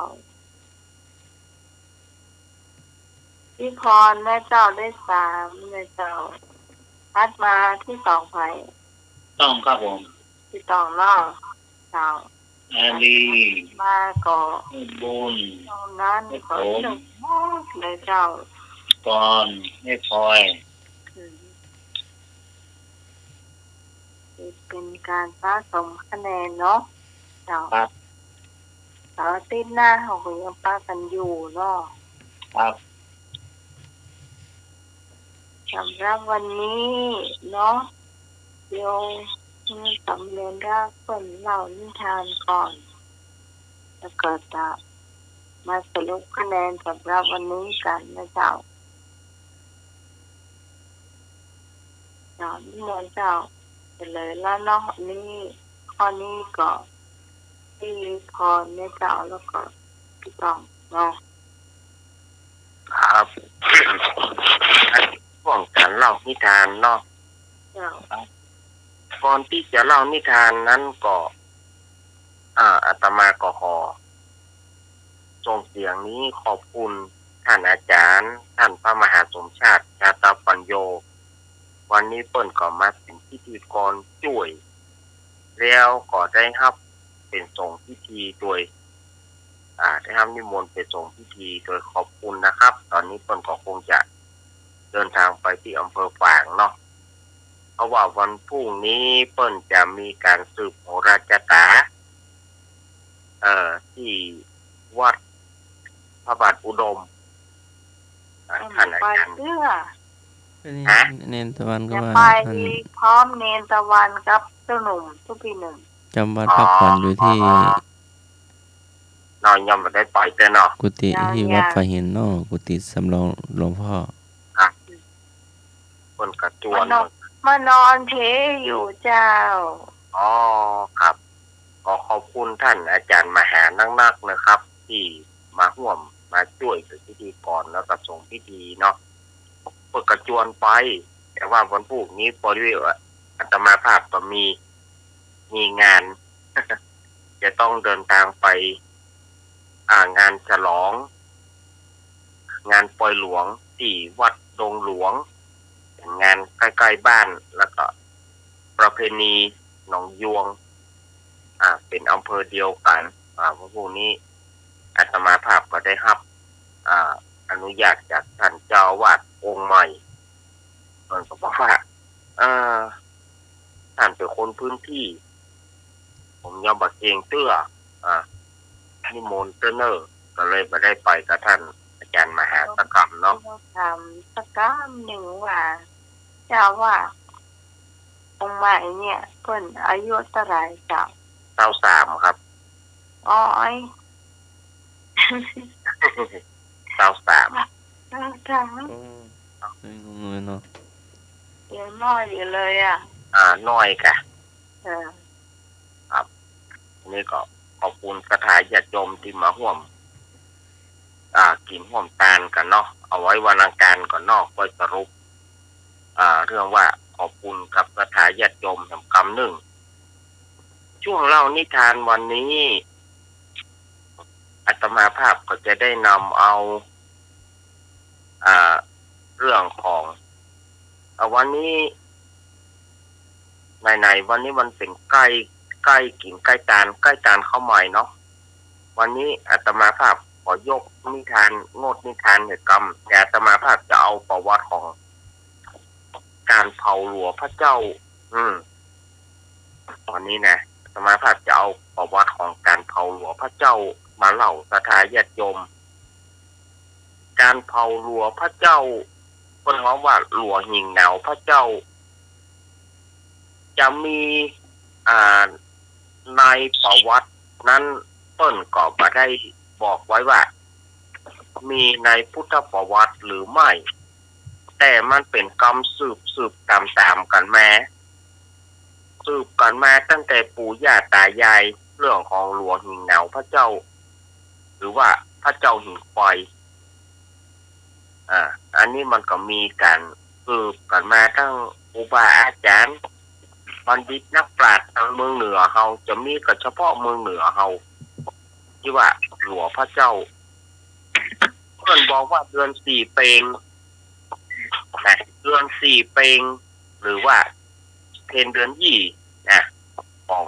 พี่พรแม่เจ้าได้3แม่เจ้าพัดมาที่2ไผ่ ต้องครับผม ที่2นอกเจ้า แอลี มาก็ บุญ ตรงนั้นก็หนึ่งมากเลยเจ้า ก่อนไม่พลอย อืมเป็นการสะสมคะแนนเนาะเจ้า ครับ เสาร์อาทิตย์หน้าเขาก็ยังป้ากันอยู่เนาะ ครับ สำหรับวันนี้เนาะเดี๋ยวสำเร็จแล้วคนเล่านิทานก่อนแล้วก็จะมาสรุปคะแนนสำหรับวันนี้กันนะเจ้านี่มนต์เจ้าไปเลยแล้วเนาะนี่ข้อนี้ก็ที่พรเนี่ยเจ้าแล้วก็พี่ต้องเนาะ ครับช่วงการเล่านิทานเนาะ เจ้า ก่อนที่จะเล่านิทานนั้นก็อาตมาก็ขอส่งเสียงนี้ขอบคุณท่านอาจารย์ท่านพระมหาสมชาติชาตปัญโยวันนี้เปิ้นก็มาเป็นพิธีกรช่วย แล้วก็ได้รับเป็นส่งพิธีโดยได้รับนิมนต์ไปส่งพิธีโดยขอบคุณนะครับ ตอนนี้เปิ้นก็คงจะเดินทางไปที่อำเภอฝางเนาะเพราะว่าวันพรุ่งนี้เปิ้นจะมีการสืบโหราชตาที่วัดพระบาทอุดมท่านอา ไป จารย์ เสื้อ เนนตะวันก็ จะ ว่า ไป ท่าน พร้อมเนนตะวันกับเจ้าหนุ่มทุกพี่หนึ่ง จำวัดพักผ่อนอยู่ที่ นอนยังไม่ได้ปล่อยเต้นเนาะ กุฏิที่วัดไฟเห็นเนอกกุฏิสำรองหลวงพ่อ คนกระจวน มานอนเทอยู่เจ้า อ๋อครับก็ขอบคุณท่านอาจารย์มหานักๆนะครับ ที่มาร่วมมาช่วยเป็นพิธีกรแล้วก็ส่งพิธีเนาะเปิดกระจวนไป แต่ว่าวันพรุ่งนี้พอดีอาตมาภาพก็มีงาน จะต้องเดินทางไปงานฉลอง งานปล่อยหลวงที่วัดดงหลวงเป็นงานใกล้ๆบ้านแล้วก็ประเพณีหนองยวงเป็นอำเภอเดียวกันวันพรุ่งนี้อาตมาภาพก็ได้รับอนุญาตจากท่านเจ้าอาวาสองค์ใหม่มันก็บอกว่าท่านเป็นคนพื้นที่ ผมยอมบักเองเตื้อนิมนต์เนอร์ก็เลยมาได้ไปกับท่านอาจารย์มหาตกรรมเนาะ ทำสักก้ามหนึ่งว่าเจ้าว่าองค์ใหม่เนี่ยเพิ่นอายุเท่าไหร่เจ้า 93ครับ อ๋อย 23 จ้า ไม่งงเลยเนาะ เดี๋ยวน้อยอยู่เลยอ่ะ น้อยกะ เออ นี่ก็ขอบคุณสถาญาติโยมที่มาร่วมกินร่วมตานกันเนาะเอาไว้วันอังคารก่อนเนอกก็สรุปเรื่องว่าขอบคุณกับสถาญาติโยมสำคัญหนึ่งช่วงเล่านิทานวันนี้อาตมาภาพก็จะได้นำเอาเรื่องของวันนี้ในวันนี้มันเป็นใกล้กิ่งใกล้ตาลเข้าใหม่เนาะวันนี้อาตมาภาพขอยกนิทานงดนิทานเหตุกรรมแต่อาตมาภาพจะเอาประวัติของการเผาหลวงพระเจ้าตอนนี้นะอาตมาภาพจะเอาประวัติของการเผาหลวงพระเจ้ามาเล่าสถาญาติโยมการเผาหลวงพระเจ้าเพิ่นว่าหลวงหิ่งเหนาพระเจ้าจะมีในประวัตินั้นเปิ้นก็บ่ได้บอกไว้ว่ามีในพุทธประวัติหรือไม่แต่มันเป็นกรรมสืบตามกันมาสืบกันมาตั้งแต่ปู่ย่าตายายเรื่องของหลวงหิ่งเหนาพระเจ้าหรือว่าพระเจ้าหิ่งไฟอันนี้มันก็มีการสืบกันมาทั้งครูบาอาจารย์บัณฑิตนักปราชญ์ทางเมืองเหนือเฮาจะมีก็เฉพาะเมืองเหนือเฮาที่ว่าหลวงพระเจ้าเพิ่นบอกว่าเดือน4เปงนะเดือน4เปงหรือว่าเพนเดือนยี่นะของ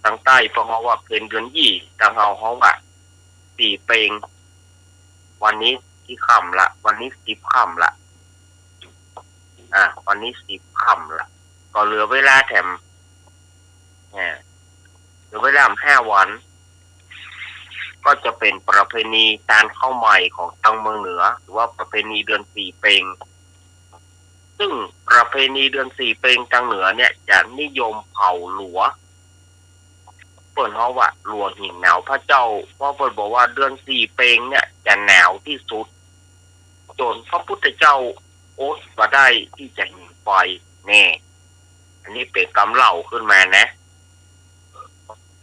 ทางใต้เพราะว่าเพนเดือนยี่ทางเฮาว่า4เปงวันนี้ที่ค่ำละวันนี้10ค่ำละวันนี้10ค่ำละก็เหลือเวลาแถมเหลือเวลา5 วันก็จะเป็นประเพณีการเข้าใหม่ของทางเมืองเหนือหรือว่าประเพณีเดือน4เปงซึ่งประเพณีเดือน4เปงทางเหนือเนี่ยจะนิยมเผาหลัวเปิ้นเฮาว่าหลัวหิ่งเหนาพระเจ้าเพราะเปิ้นบอกว่าเดือน4เปงเนี่ยจะหนาวที่สุดจนพระพุทธเจ้าอดบ่ได้ที่จะหิ่งไฟแน่อันนี้เป็นคำเล่าขึ้นมานะ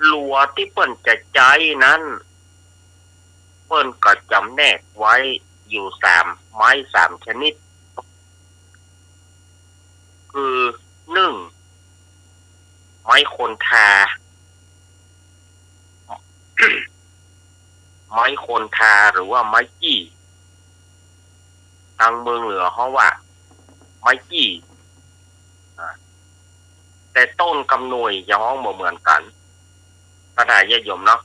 หลัวที่เปิ้นจะใจนั้นเปิ้นก็จำแนกไว้อยู่3 ไม้3ชนิดคือ1ไม้คนทา ไม้คนทาหรือว่าไม้จี้ทางเมืองเหนือเขาว่าไม้จี้แต่ต้นกับหน่วยจะห้องบ่เหมือนกันพระดาญาติโยมเนาะ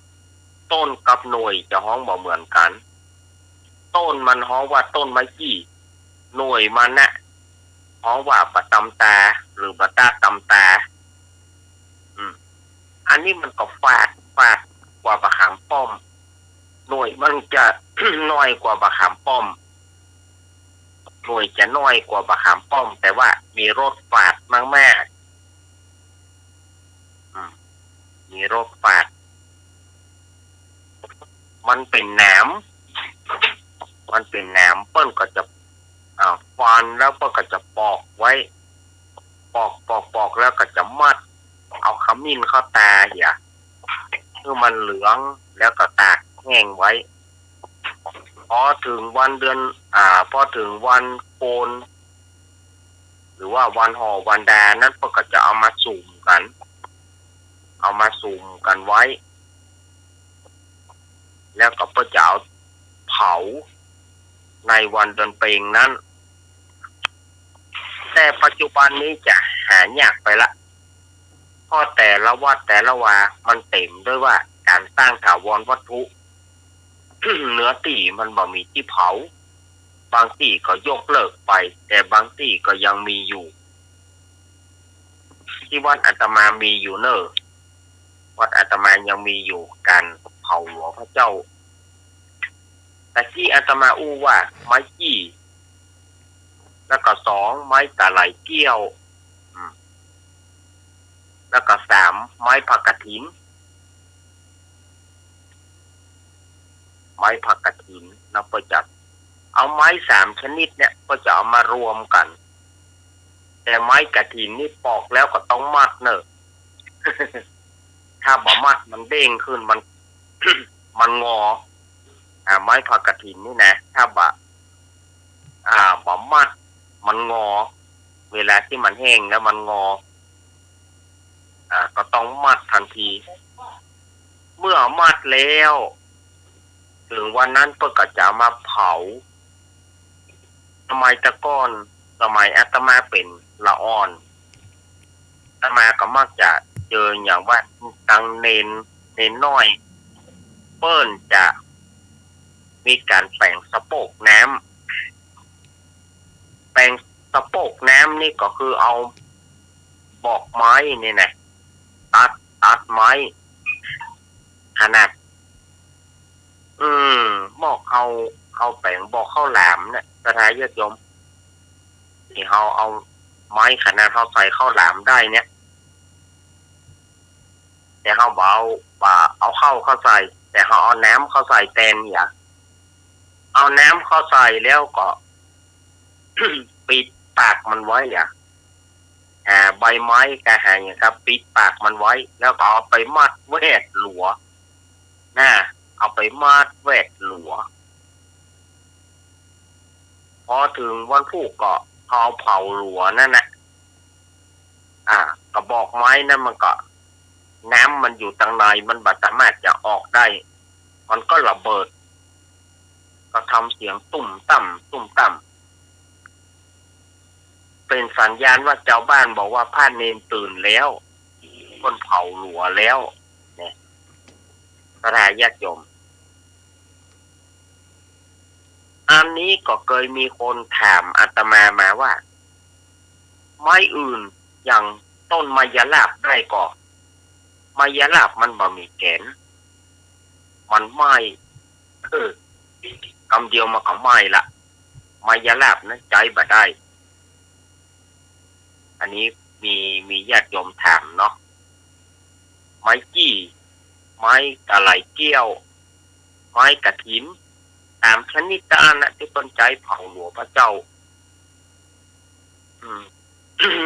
ต้นกับหน่วยจะห้องบ่เหมือนกันต้นมันห้องว่าต้นไม้จี้หน่วยมันนะห้องว่าบะตำตาหรือบะตาตำตาอันนี้มันก็ฟาดกว่าบะขามป้อมหน่วยมันจะ น้อยกว่าบะขามป้อมหน่วยจะน้อยกว่าบะขามป้อมแต่ว่ามีรสฝาดมากๆมีรสฝาดมันเป็นหนามเปิ้นก็จะฟันแล้วเปิ้นก็จะปอกไว้ปอกแล้วก็จะมัดเอาขมิ้นเข้าตาคือมันเหลืองแล้วก็ตากแห้งไว้พอถึงวันเดือนพอถึงวันโกนหรือว่าวันห่อวันแดนั้นเปิ้นก็จะเอามาสุ่มกันไว้แล้วก็เปิ้นจะเอาเผาในวันเดือนเปงนั้นแต่ปัจจุบันนี้จะหายากไปละเพราะแต่ละวัดแต่ละวามันเต็มด้วยว่าการสร้างถาวรวัตถุ เนื้อตีมันบ่มีที่เผาบางที่ก็ยกเลิกไปแต่บางที่ก็ยังมีอยู่ที่วัดอาตมามีอยู่เนอะวัดอาตมายังมีอยู่การเผาหลวงพระเจ้าแต่ที่อาตมาอู้ว่าไม้จี้แล้วก็2ไม้ตะไหลเกี้ยวแล้วก็3ไม้ผักกฐิน ไม้ผักกระถินนะเพื่อจะเอาไม้3 ชนิดเนี่ยก็จะเอามารวมกัน แต่ไม้กระถินนี่ปอกแล้วก็ต้องมัดเนอะ ถ้าบ่มัดมันเด้งขึ้นมัน มันงอไม้ผักกระถินนี่นะถ้าบ่มัดมันงอ เวลาที่มันแห้งแล้วมันงอก็ต้องมัดทันที เมื่อมัดแล้วถึงวันนั้นเพื่อก็จะมาเผาสมัยตะก้อนสมัยอาตมาเป็นละอ่อนอาตมาก็มักจะเจออย่างว่าตังเนนน้อยเปิ้นจะมีการแปลงสะโปกน้ำแปลงสะโปกน้ำนี่ก็คือเอาบอกไม้นี่นะตัดไม้ขนาดบอกเขาแปลงบอกข้าวหลามเนี่ยกระทายญาติโยมที่เขาเอาไม้ขนาดเขาใส่ข้าวหลามได้เนี่ยแต่เขาเอาเข้าใส่แต่เขาเอาน้ำเข้าใส่แทนเนี่ยเอาน้ำเข้าใส่แล้วก็ ปิดปากมันไว้ใบไม้กระหายครับปิดปากมันไว้แล้วก็เอาไปมัดแวดหลัวเอาไปมัดแวดหลัวพอถึงวันพุธก็เอาเผาหลัวนั่นนะกระบอกไม้นั่นมันก็น้ำมันอยู่ตรงในมันไม่สามารถจะออกได้มันก็ระเบิดก็ทำเสียงตุ่มต่ำตุ่มต่ำเป็นสัญญาณว่าเจ้าบ้านบอกว่าพระเนนตื่นแล้วคนเผาหลัวแล้วเนี่ยพระญาติโยมอันนี้ก็เคยมีคนถามอาตมามาว่าไม้อื่นอย่างต้นมายาลาบได้ก่อนมายาลาบมันบ่มีแกนมันไหม้คำเดียวมาก็ไหม้ละมายาลาบนั้นใจบ่ได้อันนี้มีญาติโยมถามเนาะไม้จี้ไม้กะไหลเกี้ยวไม้กระถินตามชนิดต่างๆที่ต้นใจเผาหลวงพระเจ้า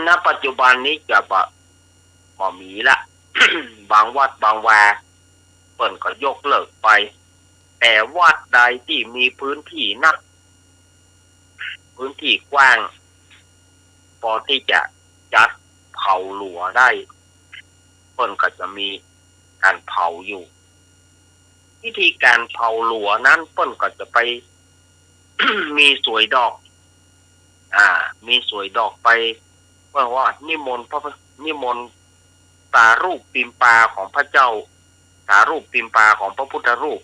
ณ ปัจจุบันนี้จะบ่มีละ บางวัดบางวาเปิ่นก็ยกเลิกไปแต่วัดใดที่มีพื้นที่นักพื้นที่กว้างพอที่จะจัดเผาหลัวได้เปิ่นก็จะมีการเผาอยู่วิธีการเผาหลัวนั้นเปิ่นก็จะไป มีสวยดอกมีสวยดอกไปว่านิมนต์ตารูปปิมปาของพระเจ้าตารูปปิมปาของพระพุทธรูป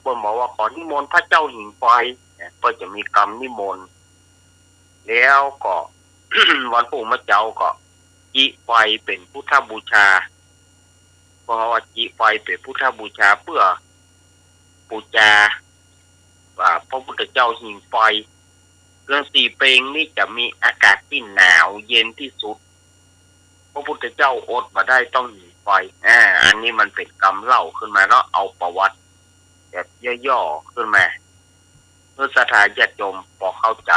เพิ่นบอกว่าขอนิมนต์พระเจ้าหิ่งไฟเพิ่นจะมีกรรมนิมนต์แล้วก็ วันปู่มะเจ้าก็จิไฟเป็นพุทธบูชาเพราะว่าจิไฟเป็นพุทธบูชาเพื่อบูชาพระพุทธเจ้าหิ่งไฟเดือน4เปงนี่จะมีอากาศที่หนาวเย็นที่สุดพระพุทธเจ้าอดมาได้ต้องหิ่งไฟอันนี้มันเป็นกรรมเล่าขึ้นมาเนาะเอาประวัติแบบย่อๆขึ้นมาเพื่อสถาญาติโยมพอเข้าใจ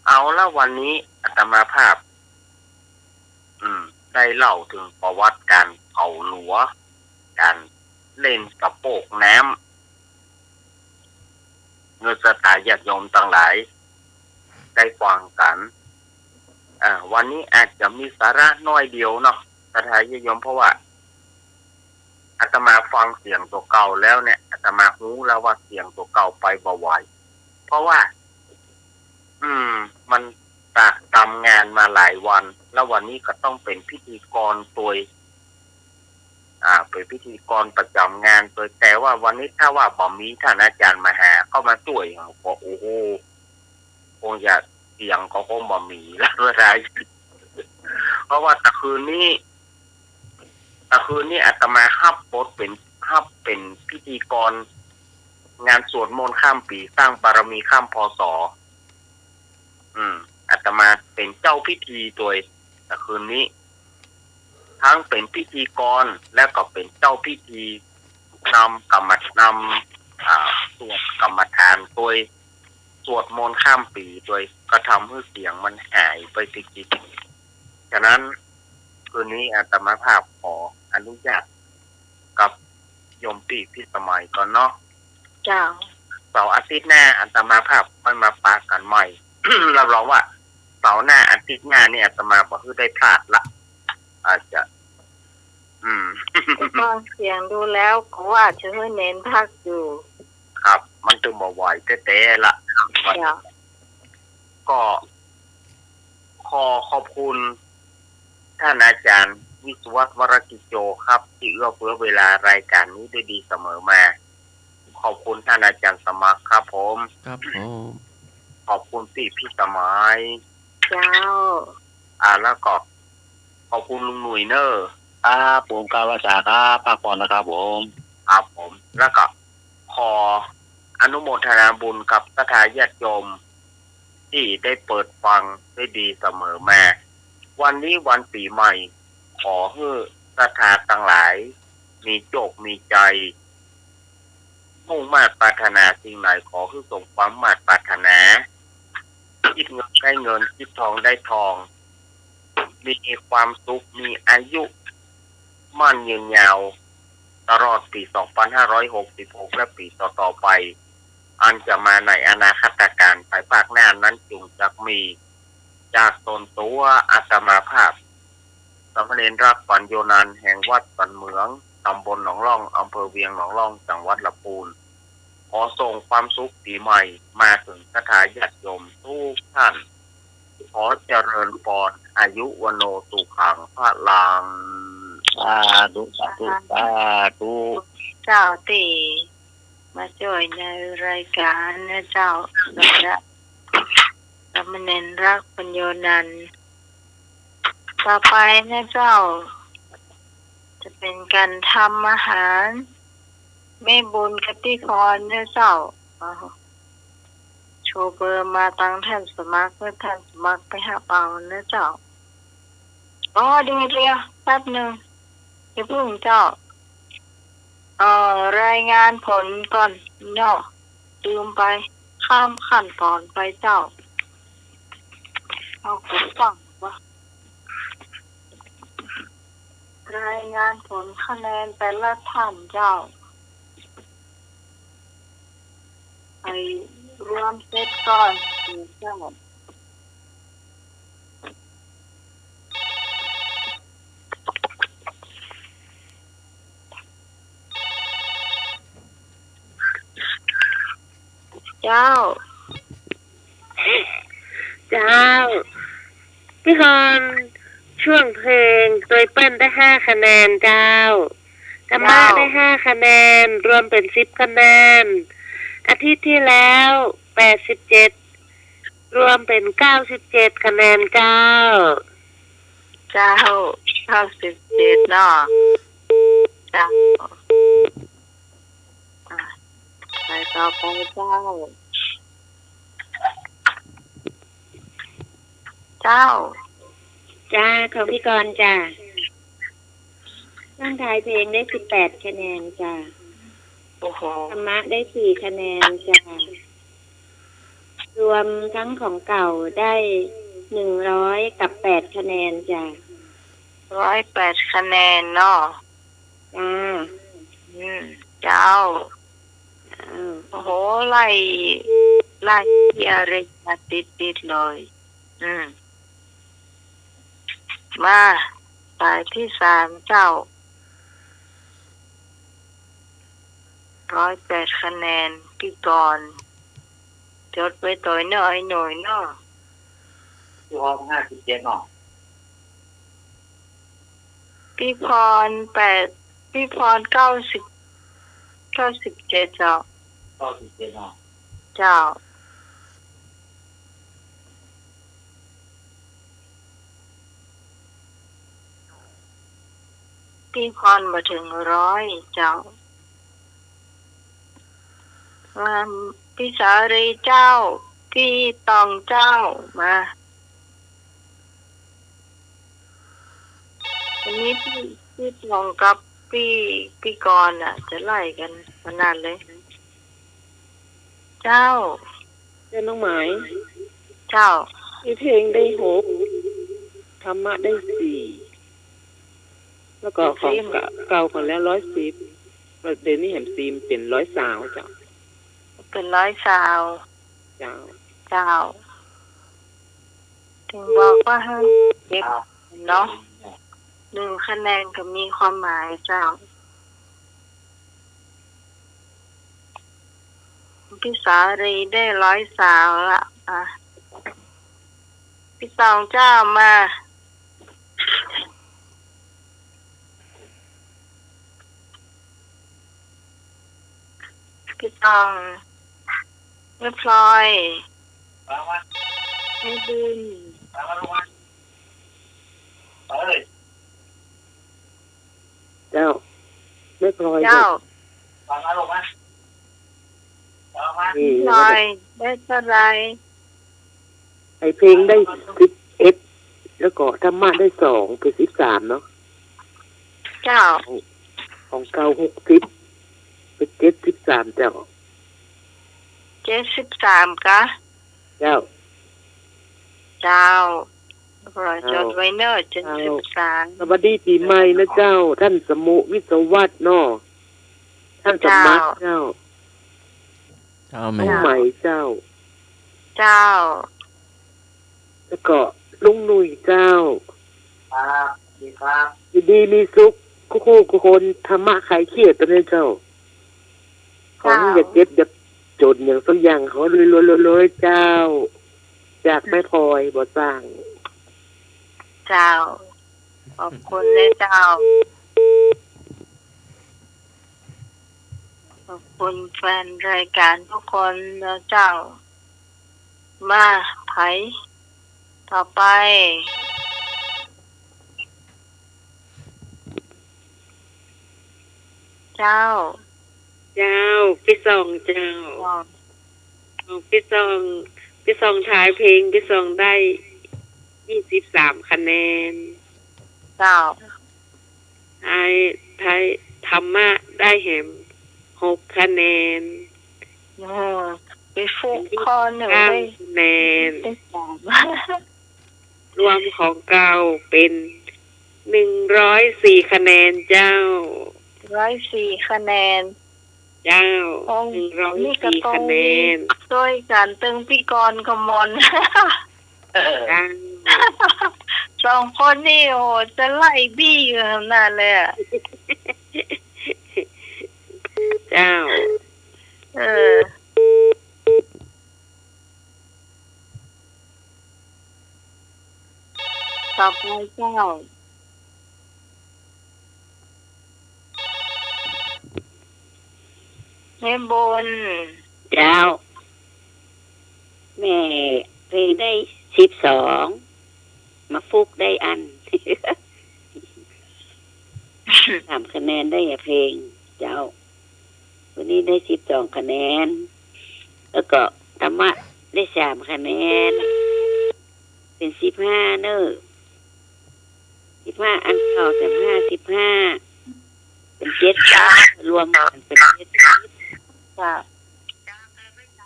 เอาละวันนี้อาตมาภาพได้เล่าถึงประวัติการเผาหลัวการเล่นกระโปกน้ำเงินสถาญาติโยมทั้งหลายได้ฟังกันวันนี้อาจจะมีสาระน้อยเดียวเนาะสถาญาติโยมเพราะว่าอาตมาฟังเสียงตัวเก่าแล้วเนี่ยอาตมารู้แล้วว่าเสียงตัวเก่าไปบ่ไหวเพราะว่ามันทำงานมาหลายวันแล้ววันนี้ก็ต้องเป็นพิธีกรตัวเป็นพิธีกรประจำงานตัวแต่ว่าวันนี้ถ้าว่าบ่มีท่านอาจารย์มาหาเข้ามาช่วยก็โอ้โหคงจะเสียงก็คงบ่มีแล้วอะไร เพราะว่าตะคืนนี้อาตมาฮับบทเป็นพิธีกรงานสวดมนต์ข้ามปีสร้างบารมีข้ามพศอาตมาเป็นเจ้าพิธีโดยแต่คืนนี้ทั้งเป็นพิธีกรและก็เป็นเจ้าพิธี นำกรรมสวดกรรมฐานโดยสวดมนต์ข้ามปีโดยก็ทำให้เสียงมันหายไปจริงๆฉะนั้นคืนนี้อาตมาภาพขออนุญาตกับโยมปีพี่สมัยก่อนเนาะ เจ้า เสาร์อาทิตย์หน้าอาตมาภาพไม่มาปากันใหม่ รับรองว่าเสาร์หน้าอาทิตย์หน้าเนี่ยอาตมาบอกคือได้พลาดละอาจจะ ฟังเสียงดูแล้วก็ว่าจะให้เน้นพักอยู่ ครับ มันจะบ่ไหวเต้ๆละ เจ้า ก็ขอบคุณท่านอาจารย์วิศวัตวรกิจโจครับ ที่เอื้อเฟื้อเวลารายการนี้ได้ดีเสมอมาขอบคุณท่านอาจารย์สมัครครับผม ครับผม ขอบคุณพี่สมัย เจ้า แล้วก็ขอบคุณลุงหนุ่ยเนอร์ ครับผมกาวาสาครับพักผ่อนนะครับผม ครับผม แล้วก็ขออนุโมทนาบุญกับศรัทธาญาติโยมที่ได้เปิดฟังได้ดีเสมอมาวันนี้วันปีใหม่ ขอให้ศรัทธาทั้งหลาย มีโชคมีใจมุ่งมา่ปรารถนาสิ่งไหนขอให้สมความมา่ปรารถนาคิดเงินได้เงินคิดทองได้ทองมีความสุขมีอายุมั่นยืนยาวตลอดปี 2566 และปีต่อๆไป อันจะมาในอนาคตการภายภาคหน้านั้นจงจักมีจากตนตัวอาตมาภาพสามเณรรักปัญโยนันท์แห่งวัดสันเหมืองตำบลหนองร่องอำเภอเวียงหนองร่องจังหวัดลำพูนขอส่งความสุขปีใหม่มาถึงศรัทธาญาติโยมทุกท่านขอเจริญพรอายุวโนสุขังพระลัง สาธุสาธุสาธุ เจ้าตีมาช่วยในรายการนะเจ้าและสามเณรรักปัญโยนันท์ต่อไปนะเจ้า จะเป็นการทำอาหารไม่บุญกติคอนนะเจ้าโชว์เบอร์มาตั้งท่านสมัครเพื่อท่านสมัครไปหาเปานะเจ้าเดี๋ยวแป๊บหนึ่งอย่าเพิ่งเจ้ารายงานผลก่อนเนาะลืมไปข้ามขั้นตอนไปเจ้าเอาผลฟังว่ารายงานผลคะแนนแต่ละท่านเจ้าไปรวมเซตก่อนเจ้าเจ้าพี่คอนช่วงเพลงโดยเปิ้ลได้5 คะแนนเจ้าธรรมะได้5 คะแนนรวมเป็น10 คะแนนอาทิตย์ที่แล้ว87รวมเป็น97 คะแนนเจ้า97เนาะเจ้าไปต่อไปเจ้าของพี่กรณ์จ้าร่างกายเพลงได้18 คะแนนจ้า โอ้โห ธรรมะได้4 คะแนนจ้ารวมทั้งของเก่าได้100กับ8 คะแนนจ้า108 คะแนนเนาะเจ้าโอ้โหไล่อะไรมาติดเลยมาสายที่3เจ้า108 คะแนนพี่กรณ์จดไว้ตัวหน่อยเนาะที่ห้อง57เนาะ พี่พร97เจ้า97เนาะ เจ้าพี่พรมาถึง100เจ้าพี่สารีเจ้าพี่ตองเจ้ามาอันนี้พี่ตองกับ ปีก่อนอ่ะ จะไล่กันมานานเลย เจ้า เจ้าน้องหมาย เจ้า มีเพลงได้6ธรรมะได้4แล้วก็ของเก่าของแล้ว110เดี๋ยวนี้เห็นซีมเป็น120จ้ะ เป็น100 สาว เจ้า เจ้า ถึงบอกว่าให้เก็บเนาะ1 คะแนนก็มีความหมายเจ้า พี่สารีได้100 สาวละอ่ะพี่สองเจ้ามา พี่ตองเรียบร้อยไม่ดื้น เจ้าไม่พลอย เจ้า นี่ หน่อยได้เท่าไร ไอเพลงได้11แล้วก็ธรรมะได้2เป็น13เนาะ เจ้า ของเก่า60เป็น73เจ้า 73กะ เจ้า เจ้ารอจดไว้เนอะ73 สวัสดีปีใหม่นะเจ้า ท่านสมุวิศวัตเนาะท่านสมัครเจ้า เจ้าแม่ น้องใหม่เจ้า เจ้า แล้วก็ลุงหนุ่ยเจ้า ครับดีครับ ยินดีมีสุขคู่คนธรรมะคลายเครียดตัวนี้เจ้าของอย่าเจ็บอย่าจนอย่างสักอย่างเขาเลยเจ้า จากไม่พลอยบ่สร้าง เจ้า ขอบคุณเลยเจ้า ขอบคุณแฟนรายการทุกคนนะเจ้า มาไผต่อไป เจ้า เจ้าพี่ซองเจ้าพี่ซองท้ายเพลงพี่ซองได้23คะแนน เจ้า ท้ายธรรมะได้แหม6คะแนน ไปฟุกข้อหนึ่ง 9 ได้ คะแนน ได้สาม รวมของเก่าเป็น104คะแนนเจ้า 104 คะแนน เจ้า นี่ก็ต้อง 104คะแนน ด้วยการตึงพี่กรกมล เจ้า 2 คนนี่โอ้จะไล่บี้อยู่ขนาดเลยอ่ะ เจ้า เออ ต่อไปเจ้า แม่บน เจ้า แม่เพลงได้12มาฟุกได้อัน 3 คะแนนได้เพลงเจ้า วันนี้ได้12 คะแนน แล้วก็ธรรมะได้3 คะแนน เป็น15เนอะ15อันเก่าแต่เป็น7รวมกันเป็น7 จ้ะ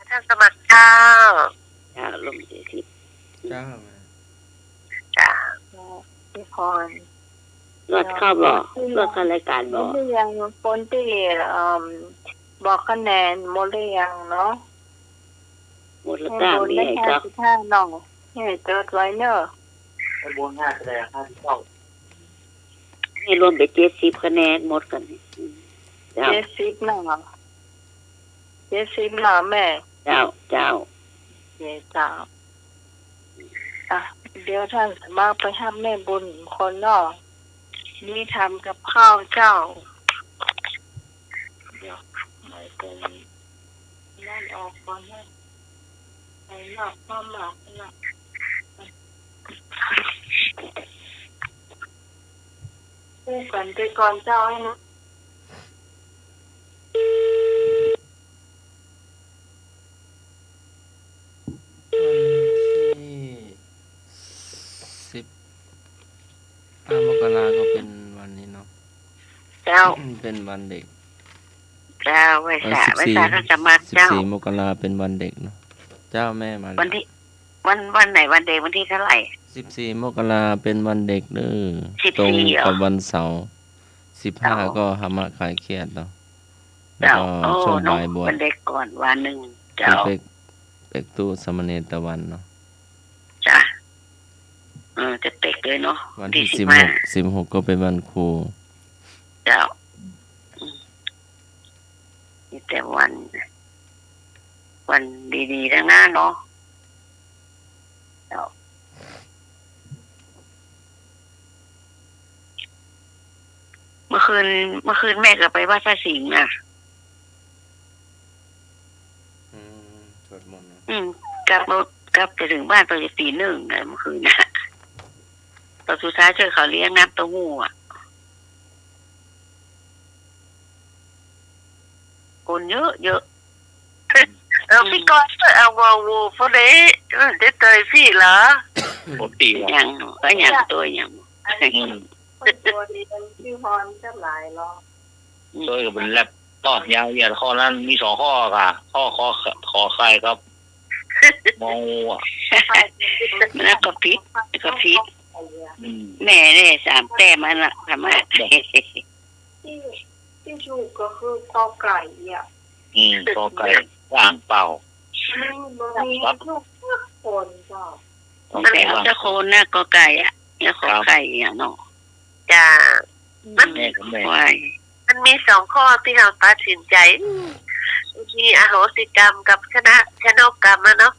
ท่านสมัครเจ้า เจ้ารวม70 เจ้าแม่ จ้า พี่พร รอดเข้าบ่รอดเข้ารายการบ่ หรือยังคนที่บอกคะแนนหมดหรือยังเนาะ หมดละ แม่ ก้า บน มี ได้ ให้ครับ 55น้องให้จดไว้เนอะ ขบวน5แสดง5เข้า ให้รวมไป70 คะแนนหมดกันเจ้า 70น้อง70น้องแม่ เจ้า เจ้าอ่ะเดี๋ยวท่านสมัครไปห้ามแม่บุญคนเนอกนี่ทำกับข้าวเจ้า เดี๋ยวไม่เป็นนั่นออกก่อนนะไปนอกความหมากนะพูดกันไปก่อนเจ้าให้นะ วันที่15 มกราก็เป็นวันนี้เนาะ เจ้า า เป็นวันเด็ก เจ้าไว้สาท่านสมัครเจ้า 14 มกราเป็นวันเด็กเนาะเจ้าแม่มา วันที่วันไหนวันเด็กวันที่เท่าไหร่ 14 มกราเป็นวันเด็กเด้อ 14 ตรงกับ เหรอ วันเสาร์ เจ้า 15 ก็ธรรมะคลายเครียดเนาะแล้ว เจ้า ก็ โอ้ ช่วง น้อง บ่ายบวช วันเด็กก่อนวันหนึ่ง คือ เจ้า เป็กตู้สามเณรตะวันเนาะ จ้ะจะเต็กเลยเนาะ วันที่ 15 16ก็เป็นวันครู เจ้ามีแต่วันดีๆทั้งนั้นเนาะเจ้าเมื่อคืนแม่ก็ไปวัดพระสิงห์นะ สวดมนต์เนาะ กลับจะถึงบ้านตอนตี 1นะเมื่อคืนนะตอนสุดท้ายเจอเขาเลี้ยงน้ำเต้าหู้อ่ะคนเยอะพี่กอนเอาวาวูพอดีได้เตยพี่เหรอ ปกติ อย่างก็อย่างตัวอย่าง ตัวนี้เป็นชื่อฮอนจะหลายรอบ โดยกับเป็นแลบต่อยาวเหยียดข้อนั้นมี2ข้อค่ะข้อขอไข่ครับมองงูอ่ะ แล้วก็พิษแม่เนี่ย3 แต้มมันละทำไม ที่ถูกก็คือกอไก่อ่ะ ขอไก่ว่างเปล่า มีทุกคนเจ้า นั่นแหละเจ้าโคนนะก็ไก่อ่ะเนี่ยขอไก่อ่ะเนาะ จ้า แม่กับแม่ ควาย มันมี2 ข้อที่เราตัดสินใจมีอโหสิกรรมกับชนกกรรมอะเนาะ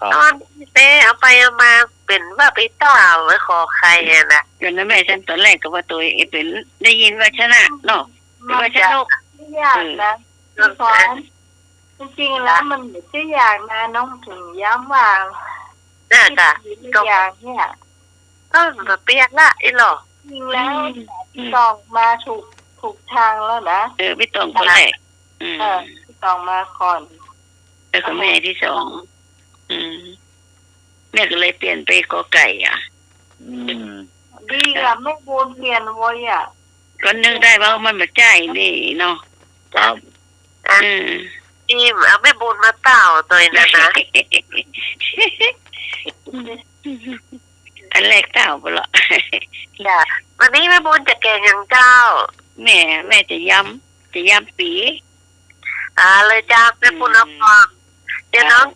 ครับ ตอนเต้เอาไปเอามาเป็นว่าไปต่อไว้ขอใครอะนะ จนนั้นแม่ฉันตอนแรกก็ว่าตัวเองเป็นได้ยินว่าชนะเนาะว่าชนก ไม่อยากนะพี่พรจริงๆแล้วมันไม่ใช่อยากนะน้องถึงย้ำว่าน่าจะไม่อยากเนี่ยแบบเปียกละไอ้หรอจริงแล้วต้องมาถูกทางแล้วนะ พี่ตองคนแรก ต้องมาก่อน แล้วก็แม่ที่ 2แม่ก็เลยเปลี่ยนไปกอไก่อ่ะ ดีอะไม่วนเวียนไว้อ่ะ ก็นึกได้ว่ามันมาใจนี่เนาะ ครับ ดีเอาไม่บุญมาเต่าตัวนั้นนะ อันแรกเต่าไปละ จ้ะวันนี้แม่บุญจะแกงยังเจ้า แม่จะย้ำปี เลยจ้าแม่บุญเอาฟองเดี๋ยวน้อง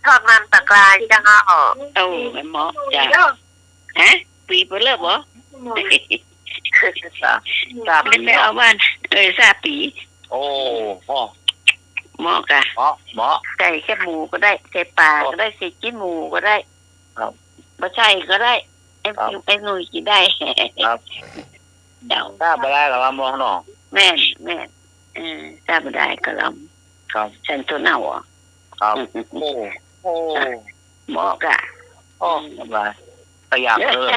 ทอดมันตะกรายจะเอา เอาไอ้หมอจ้ะฮะปีไปเลิกบ่ไม่เอาบ้านซาปี โอ้พ่อ หมอกะ หมอ ใส่แค่หมูก็ได้ใส่ปลาก็ได้ใส่จิ้นหมูก็ได้ ครับ บ่ใช่ก็ได้ไอ้หนุ่ยกินได้ ครับ เดา ถ้าไปได้กับว่าหมอหนอ แม่ทราบบ่ได้ก็ล ครับ ำฉันตัวเน่าอ่ะ ครับโอ้ หมอกะ ทำไรขยับเลย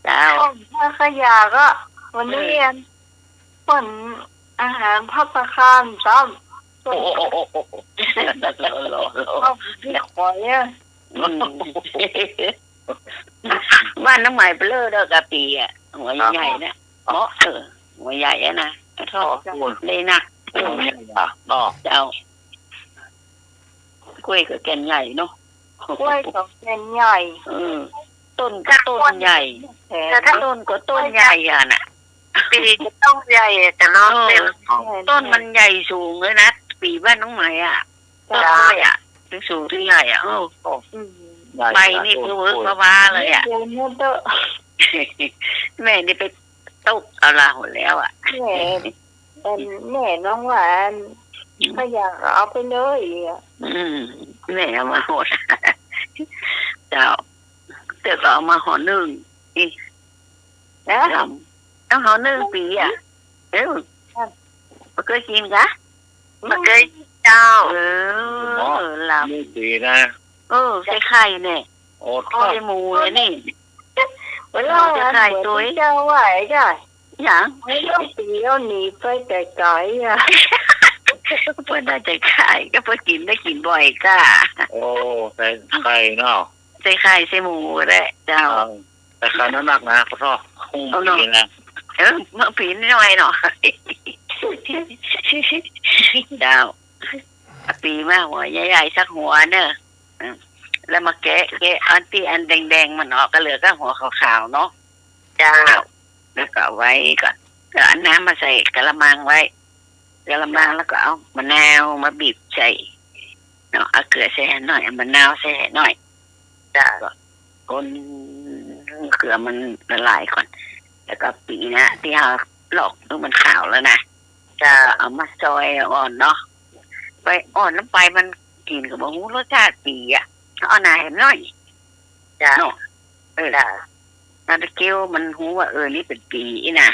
เจ้า ถ้าขยะก็วันนี้ผลอาหารพัฒคารซ้ำ โอ้ เอาที่ขอยอ่ะ บ้านน้ำใหม่เปลือเด้อกะปีอ่ะหัวใหญ่ๆเนี่ยหมอหัวใหญ่อะนะทอดเลยนะ ต่อ เจ้ากล้วยก็แก่นใหญ่เนาะ กล้วยกับเป็นใหญ่ ต้นก็ต้นใหญ่ แต่ถ้า ต้นก็ต้นใหญ่อ่ะน่ะ ปีจะต้องใหญ่แต่น้องเป็น ต้นมันใหญ่สูงเลยนะปีบ้านน้องใหม่อ่ะต้นกล้วยอ่ะถึงสูงถึงใหญ่อ่ะใบนี่คือเวิร์กมาเลยอ่ะ เดี๋ยวนี้เด้อ แม่นี่ไปตุกเอาละหมดแล้วอ่ะ แม่น้องหวานขยะเอาไปเลยอ่ะ แม่เอามาหดเจ้าเดี๋ยวก็เอามาห่อนึ่งอีนะต้องห่อนึ่งปีอ่ะมาเคยกินกะ มันเคยเจ้า ล ไม่ดีนะ ำใส่ไข่เนี่ย โอ้ ใส่หมูเลยนี่ เวลาเจ้าไหวจ้ะ อย่าง ไม่ต้องปีแล้วหนีไปแต่ไกลอ่ะ เพื่อนได้ใจไข่ก็เพื่อกินได้กินบ่อยก้า โอ้ใส่ไข่เนาะ ใส่ไข่ใส่หมูก็ได้เจ้า แต่ไข่น้ำหนักนะขอโทษคงดีนะ เมื่อปีน้อยเนาะดาวปีมาหัวใหญ่ๆสักหัวเนอะแล้วมาแกะอันที่อันแดงๆมันออกก็เหลือก็หัวขาวๆเนาะจ้าแล้วก็ไว้ก่อนก็เอาน้ำมาใส่กระมังไว้กระมังแล้วก็เอามะนาวมาบีบใส่เนาะเอาเกลือใส่หน่อยเอามะนาวใส่หน่อยจ้าก็คนเกลือมันละลายก่อนแล้วก็ปีนะที่เราหลอกมันขาวแล้วนะจะเอามาซอยอ่อนเนาะไปอ่อนน้ำไปมันกินกับหูรสชาติปีอ่ะเอาหน่อยหน่อยจ้าเนาะนาตะเกียวมันหูว่านี่เป็นปีนะ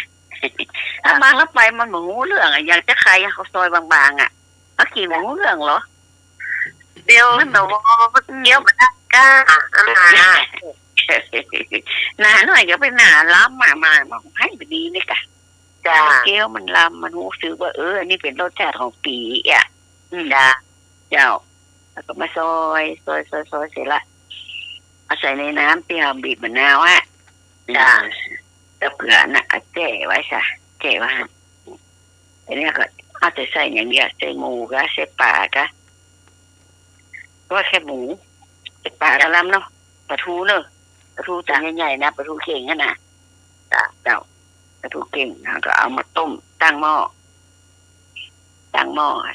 ถ้ามาแล้วไปมันหูเรื่องอ่ะอยากจะใครเขาซอยบางๆอ่ะเขากินหูเรื่องเหรอเดียวมันแบบว่าเกี๊ยวมันกล้าหนาหน่อยก็เป็นหนาล้ำมาให้ไปดีเลยกะจ้าเกี๊ยวมันล้ำมันหูซื้อว่านี่เป็นรสชาติของปีอ่ะจ้าเจ้าแล้วก็มาซอยเสร็จละเอาใส่ในน้ำที่เราบีบมะนาวอ่ะจ้าแล้วเผื่อน่ะแจ่ไว้ซะแจ่ว่าอันนี้ก็อาจจะใส่อย่างเดียวใส่หมูก็ใส่ปลาก็ว่าแค่หมูใส่ปลากระลำเนาะปลาทูเนอะปลาทูจานใหญ่ๆนะปลาทูเก่งนะจ้าเจ้าปลาทูเก่งแล้วก็เอามาต้มตั้งหม้อ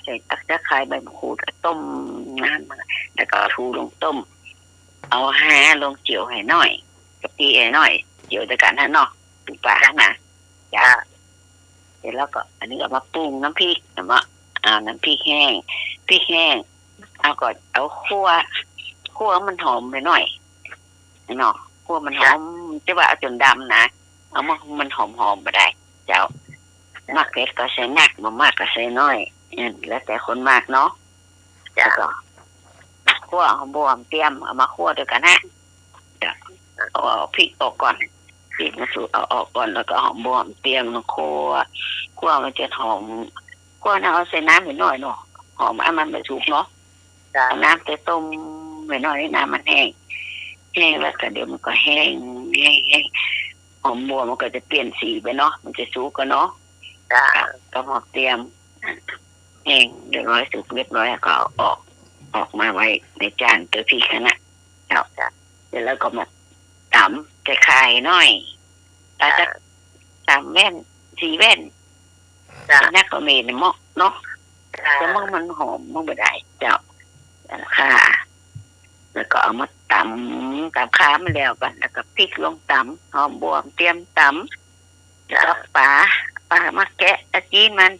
ใส่ตักตะไคร้ใบมะกรูดต้มน้ำแล้วก็ทูลงต้มเอาลงเจียวให้หน่อยกะปิให้หน่อยเจียวด้วยกันฮะเนาะปลานะจ้าเสร็จแล้วก็อันนี้ก็มาปรุงน้ำพริกน้ำพริกแห้งเอาก่อนเอาคั่วมันหอมไปหน่อยเนาะคั่วมันหอมจะว่าเอาจนดำนะเอามันหอมไปได้เจ้ามากเล็กก็ใส่หนักมากก็ใส่น้อยแล้วแต่คนมากเนาะจ้าก็คั่วหอมบวมเตรียมเอามาคั่วด้วยกันนะจ้ะเอาพริกออกก่อนพริกมาสูเอาออกก่อนแล้วก็หอมบวมเตรียมมาคั่วมันจะหอมคั่วนะเอาใส่น้ำหน่อยเนาะหอมมันไม่สุกเนาะน้ำจะต้มหน่อยน้ำมันแห้งแล้วก็เดี๋ยวมันก็แห้งหอมบัวมันก็จะเปลี่ยนสีไปเนาะมันจะสุกกันเนาะก็พอเตรียมแห้งเรียบร้อยสุกเรียบร้อยก็เอาออกมาไว้ในจานตัวพริกนะเดี๋ยวแล้วก็มาตำจะคายหน่อยแล้วจะ3 แว่น 4 แว่นนักก็มีในหม้อเนาะจะมันหอมมันไม่ได้เจ้าค่ะแล้วก็เอามาตำข้ามันแล้วกันแล้วก็พริกลงตำหอมบวมเตรียมตำแล้วก็ปลามาแกะอาจีมัน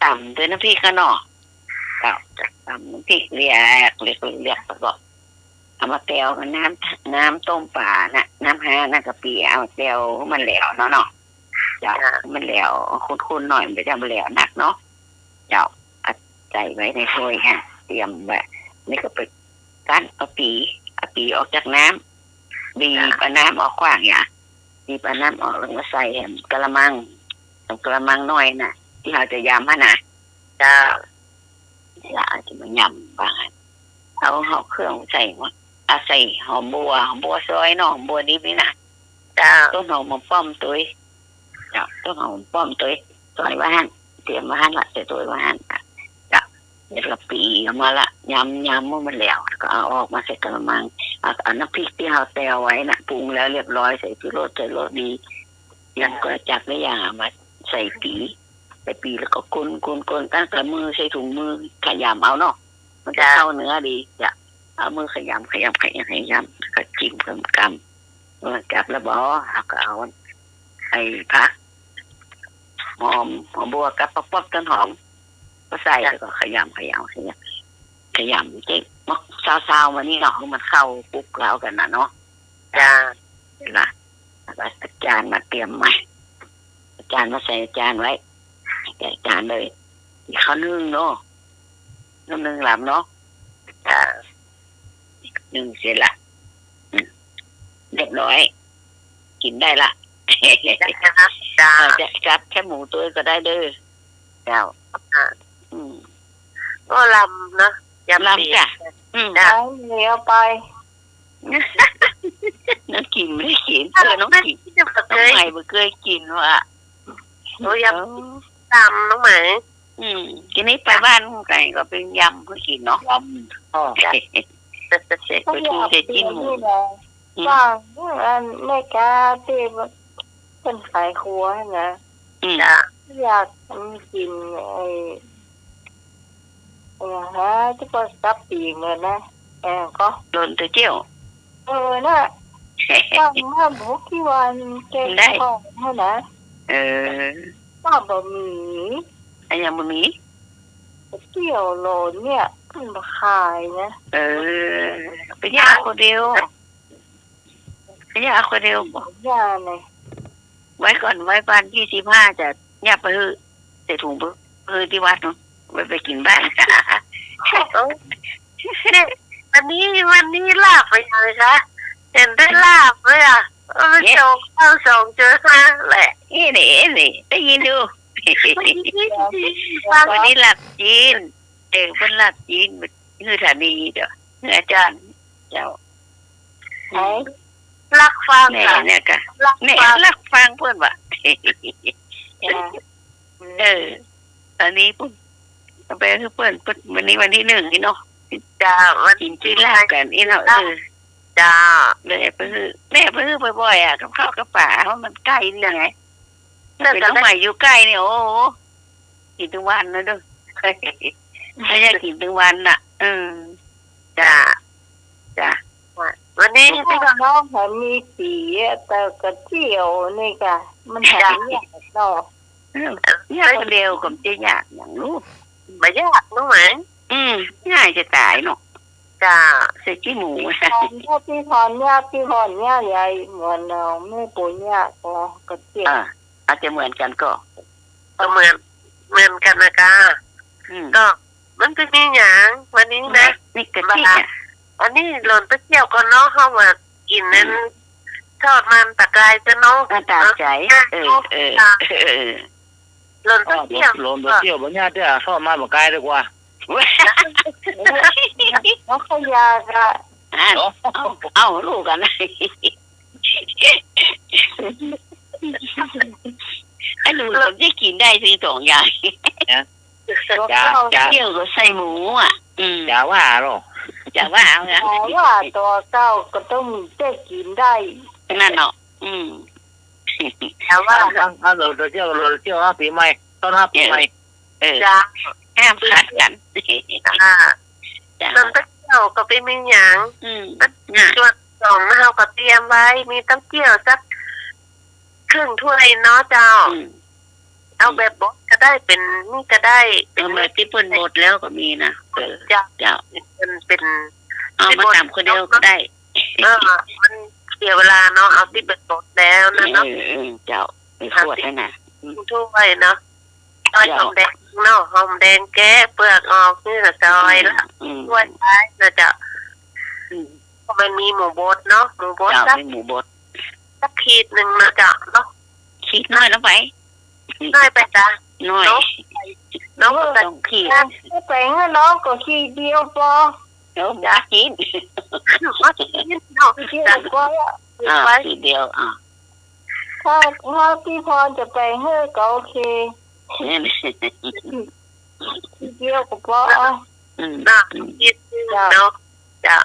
ตำด้วยน้ำพริกข้างนอกตำน้ำพริกเรียกแล้วก็เอามาเตียวกับน้ำต้มปลาน่ะน้ำน้ำกะปิเอาเตียวมันเหลวเนาะเจ้ามันเหลวคุ้นๆหน่อยมันจะเหลวหนักเนาะเจ้าใส่ไว้ในถ้วยฮะเตรียมแบบนี่ก็ไปกั้นเอาปีออกจากน้ำบีบน้ำออกขว้างบีบน้ำออกแล้วก็ใส่กระมังน้อยน่ะที่เราจะยำนะเจ้าเราจะมายำบ้างเอาเครื่องใส่ใส่หอมบัวซอยเนาะหอมบัวดิบนี่นะต้นหอมป้อมตัวต้นหอมป้อมตัวซอยว่าหั่นเตรียมว่าหั่นละใส่ตัวว่าหั่นเดี๋ยวเราปีออกมาละยำมันแล้วก็เอาออกมาใส่กระมังเอาน้ำพริกที่เราแตวไว้นะปรุงแล้วเรียบร้อยใส่ชูรสดียังก็จับได้อย่างมาใส่ปีแล้วก็คนตั้งแต่มือใส่ถุงมือขยำเอาเนาะมันจะเข้าเนื้อดีจะเอามือขยำก็จิ้มเพิ่มกำจับแล้วก็เอาไอ้ผักหอมบัวกับป๊อบต้นหอมก็ใส่แล้วก็ขยำเจ๊มักซาวมานี่เนาะมันเข้าปุ๊กแล้วกันนะเนาะจ้าเห็นไหมแล้วอาจารย์มาเตรียมใหม่อาจารย์มาใส่จานไว้ใส่จานเลยข้าวนึ่งเนาะนึ่งหลับเนาะนึ่งเสร็จละเรียบร้อยกินได้ละจ้าจะจับแค่หมูตัวก็ได้เด้อเจ้าก็ลำนะลำจ้ะได้เหนียวไป น้องกินไม่ได้กินน้องกิน ที่จะมา น้ เค อง ย ใหม่บ่เคยกินว่ะ หนูยังตามน้องไหม ทีนี้ไปบ้านไก่ก็เป็นยำก็กินเนาะ ลำอ๋อ เสร็จไปดูเสร็จจิ้มหมู ว่างอันไม่กล้าที่เป็นขายครัวนะ จ้ะ อยากกินฮะที่ก็ซับปีเงินนะก็ โดนตัวเจียว น่ะว่างมาบุกที่วันเก็บของให้นะ ว่าบะหมี่ อันยังบะหมี่ เกี่ยวโลนเนี่ยขึ้นมาขายนะ ไปย่าคนเดียวไปย่าคนเดียวบอก ย่าเลย ไว้ก่อนไว้บ้าน25จะย่าไปใส่ถุงไปที่วัดเนาะไว้ไปกินบ้าน วันนี้ลาบไปเลยคะเห็นได้ลาบเลยอ่ะมันโจงเข้าสองเจอมาแหละ นี่ได้ยินดูวันนี้หลับจีนเป็นหลับจีนคือฐานีเด้ออาจารย์เจ้า รักฟัง แม่ ค่ะ เนี่ยกะ รัก แม่ ฟัง รักฟังเพื่อนว่ะตอนนี้ปุ๊บไปคือเพื่อนวันนี้วันที่1นี่เนาะ จ้าวัน กินจีลากันอีเนาะ จ้า เลยไปคือแม่ไปคือบ่อยๆอ่ะกับข้าวกับป่าเพราะมันใกล้นี่ไงเป็นน้องใหม่อยู่ใกล้เนี่ยโอ้กินทุกวันนะเด้อไม่ใช่กินทุกวันน่ะจ้า วันนี้ ที่ ที่ น้องเขามีสีแต่กระเจียวนี่กะมันหายเนี่ยเนาะ ยากคนเดียวกับจะยากอย่างลูก ไม่ยากน้องไหม ง่ายจะตายเนาะ จ้า ใส่ขี้หมู พี่พรเนี่ยใหญ่เหมือนน้องไม่ปุญญาก็กระเจียว อาจจะเหมือนกันก็ เหมือนกันนะกาก็มันก็มีอย่างวันนี้นะ นี่กะทิ อันนี้หล่นตะเกียวก็เนาะเข้ามากินนั้นทอดมันตะกายจะเนาะ ตามใจหล่นตะเกียว ลมตัวเที่ยวบนญาติเนี่ยเข้ามาบอกกายดีกว่า แล้วขยากะ เอาลูกกันไอ้หนูเราจะกินได้สิ2อย่างเที่ยวก็ใส่หมูอ่ะอย่าว่าหรอก จะว่าเอานะ ว่าตัวเก้าก็ต้องได้กินได้ นั่นเนาะแต่ว่า เราตัวเที่ยวปีใหม่ต้นปีใหม่ จ้า ห้ามขาดกัน หล่นตะเกียวก็เป็นมีอย่างส่วนสองเราก็เตรียมไว้มีตะเกียวสักครึ่งถ้วยเนาะเจ้าเอาแบบบดก็ได้เป็นนี่ก็ได้ เป็นเมื่อที่เพิ่นหมดแล้วก็มีนะเจ้า เป็น เอามาตามคนเดียวก็ได้ มันเสียเวลาเนาะเอาที่เป็นบดแล้วนะเนาะ เจ้าไปขวดให้น่ะ ถ้วยเนาะซอยหอมแดงเนาะหอมแดงแก้เปลือกออกนี่ก็ซอยแล้วถ้วยท้ายเราจะมันมีหมูบดเนาะหมูบดสักขีดหนึ่งนะจ๊ะเนาะ ขีดน้อยแล้วไป น้อยไปจ้ะ น้อย น้องก็ ต้องขีด แปลงให้น้องก็ขี้เดียวพอ อยากกิน ว่าที่น้อง ขี้ จะ ก็ ขีดเดียวถ้าพี่พรจะแปลงให้ก็โอเคขี้เดียวก็พอ นะคิดเนาะจะ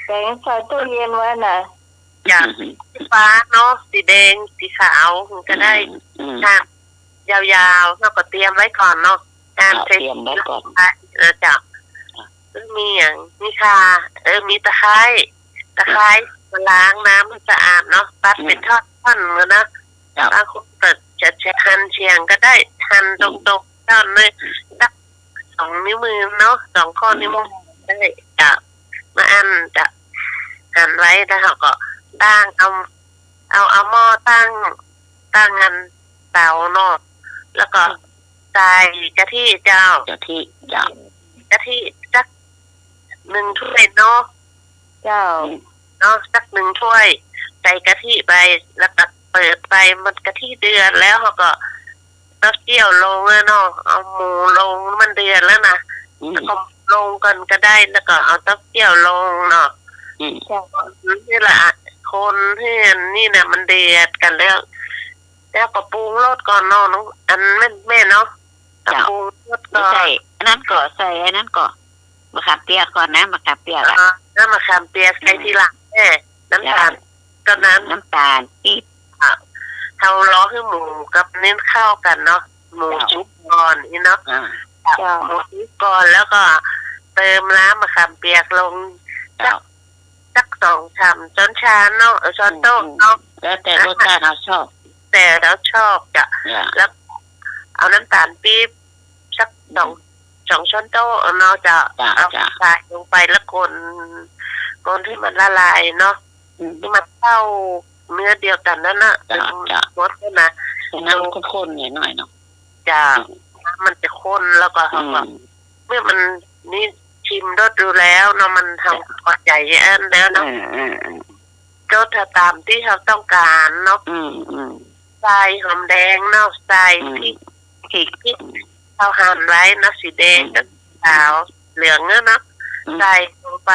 แปลงใส่ตู้เย็นไว้น่ะ จะฟ้าเนาะสีแดงสีขาวก็ได้ค่ะยาวๆเราก็เตรียมไว้ก่อนเนาะการเตรียมไว้ก่อนแล้วจะมีอย่างมีข่ามีตะไคร้มาล้างน้ำให้สะอาดเนาะตัดเป็นท่อนๆแล้วนะบางคนก็จะหั่นเชียงก็ได้หั่นตรงๆท่อนเลยสัก2 นิ้วมือเนาะ2 ข้อนิ้วมือได้จะมาอันจะหั่นไว้แล้วเราก็ตั้งเอาหม้อตั้งงานเตาเนาะแล้วก็ใส่กะทิเจ้ากะทิสัก1 ถ้วยเนาะ เจ้า เนาะสัก1 ถ้วยใส่กะทิไปแล้วก็เปิดไปมันกะทิเดือดแล้วเขาก็เต้าเจี้ยวลงแล้วเนาะเอาหมูลงมันเดือดแล้วนะแล้วก็ลงกันก็ได้แล้วก็เอาเต้าเจี้ยวลงเนาะ เจ้า นี่แหละคนที่นี่เนี่ยมันเดือดกันแล้วก็ปรุงรสก่อนเนาะน้องอันแม่เนาะปรุงรสก่อน ใส่อันนั้นก็ใส่อันนั้นก็มะขามเปียกก่อนนะมะขามเปียก น้ำมะขามเปียกใส่ทีหลังแม่น้ำตาลก็น้ น้ำตาลปี๊บ ำเราล้อให้หมูกับเน้นข้าวกันเนาะหมูชุบก่อนนี่เนาะ เจ้า หมูชุบก่อนแล้วก็เติมน้ำมะขามเปียกลงสัก2 ช้อนชาเนาะช้อนโต๊ะเนาะ แล้วแต่รสชาติเราชอบ แต่แล้วชอบจะแล้วเอาน้ำตาลปี๊บสัก2 ช้อนโต๊ะเนาะจะเอาใส่ลงไปแล้วคนที่มันละลายเนาะที่มันเข้าเนื้อเดียวกันนั่นน่ะรสนั่นนะ น้ำข้นๆหน่อยเนาะ จะมันจะข้นแล้วก็เมื่อมันนี่ชิมรสดูแล้วเนาะมันทำกอดใหญ่อันแล้วเนาะรสตามที่เราต้องการเนาะใส่หอมแดงเนาะใส่พริกที่เราหั่นไว้นะสีแดงกับขาวเหลืองเนาะใส่ลงไป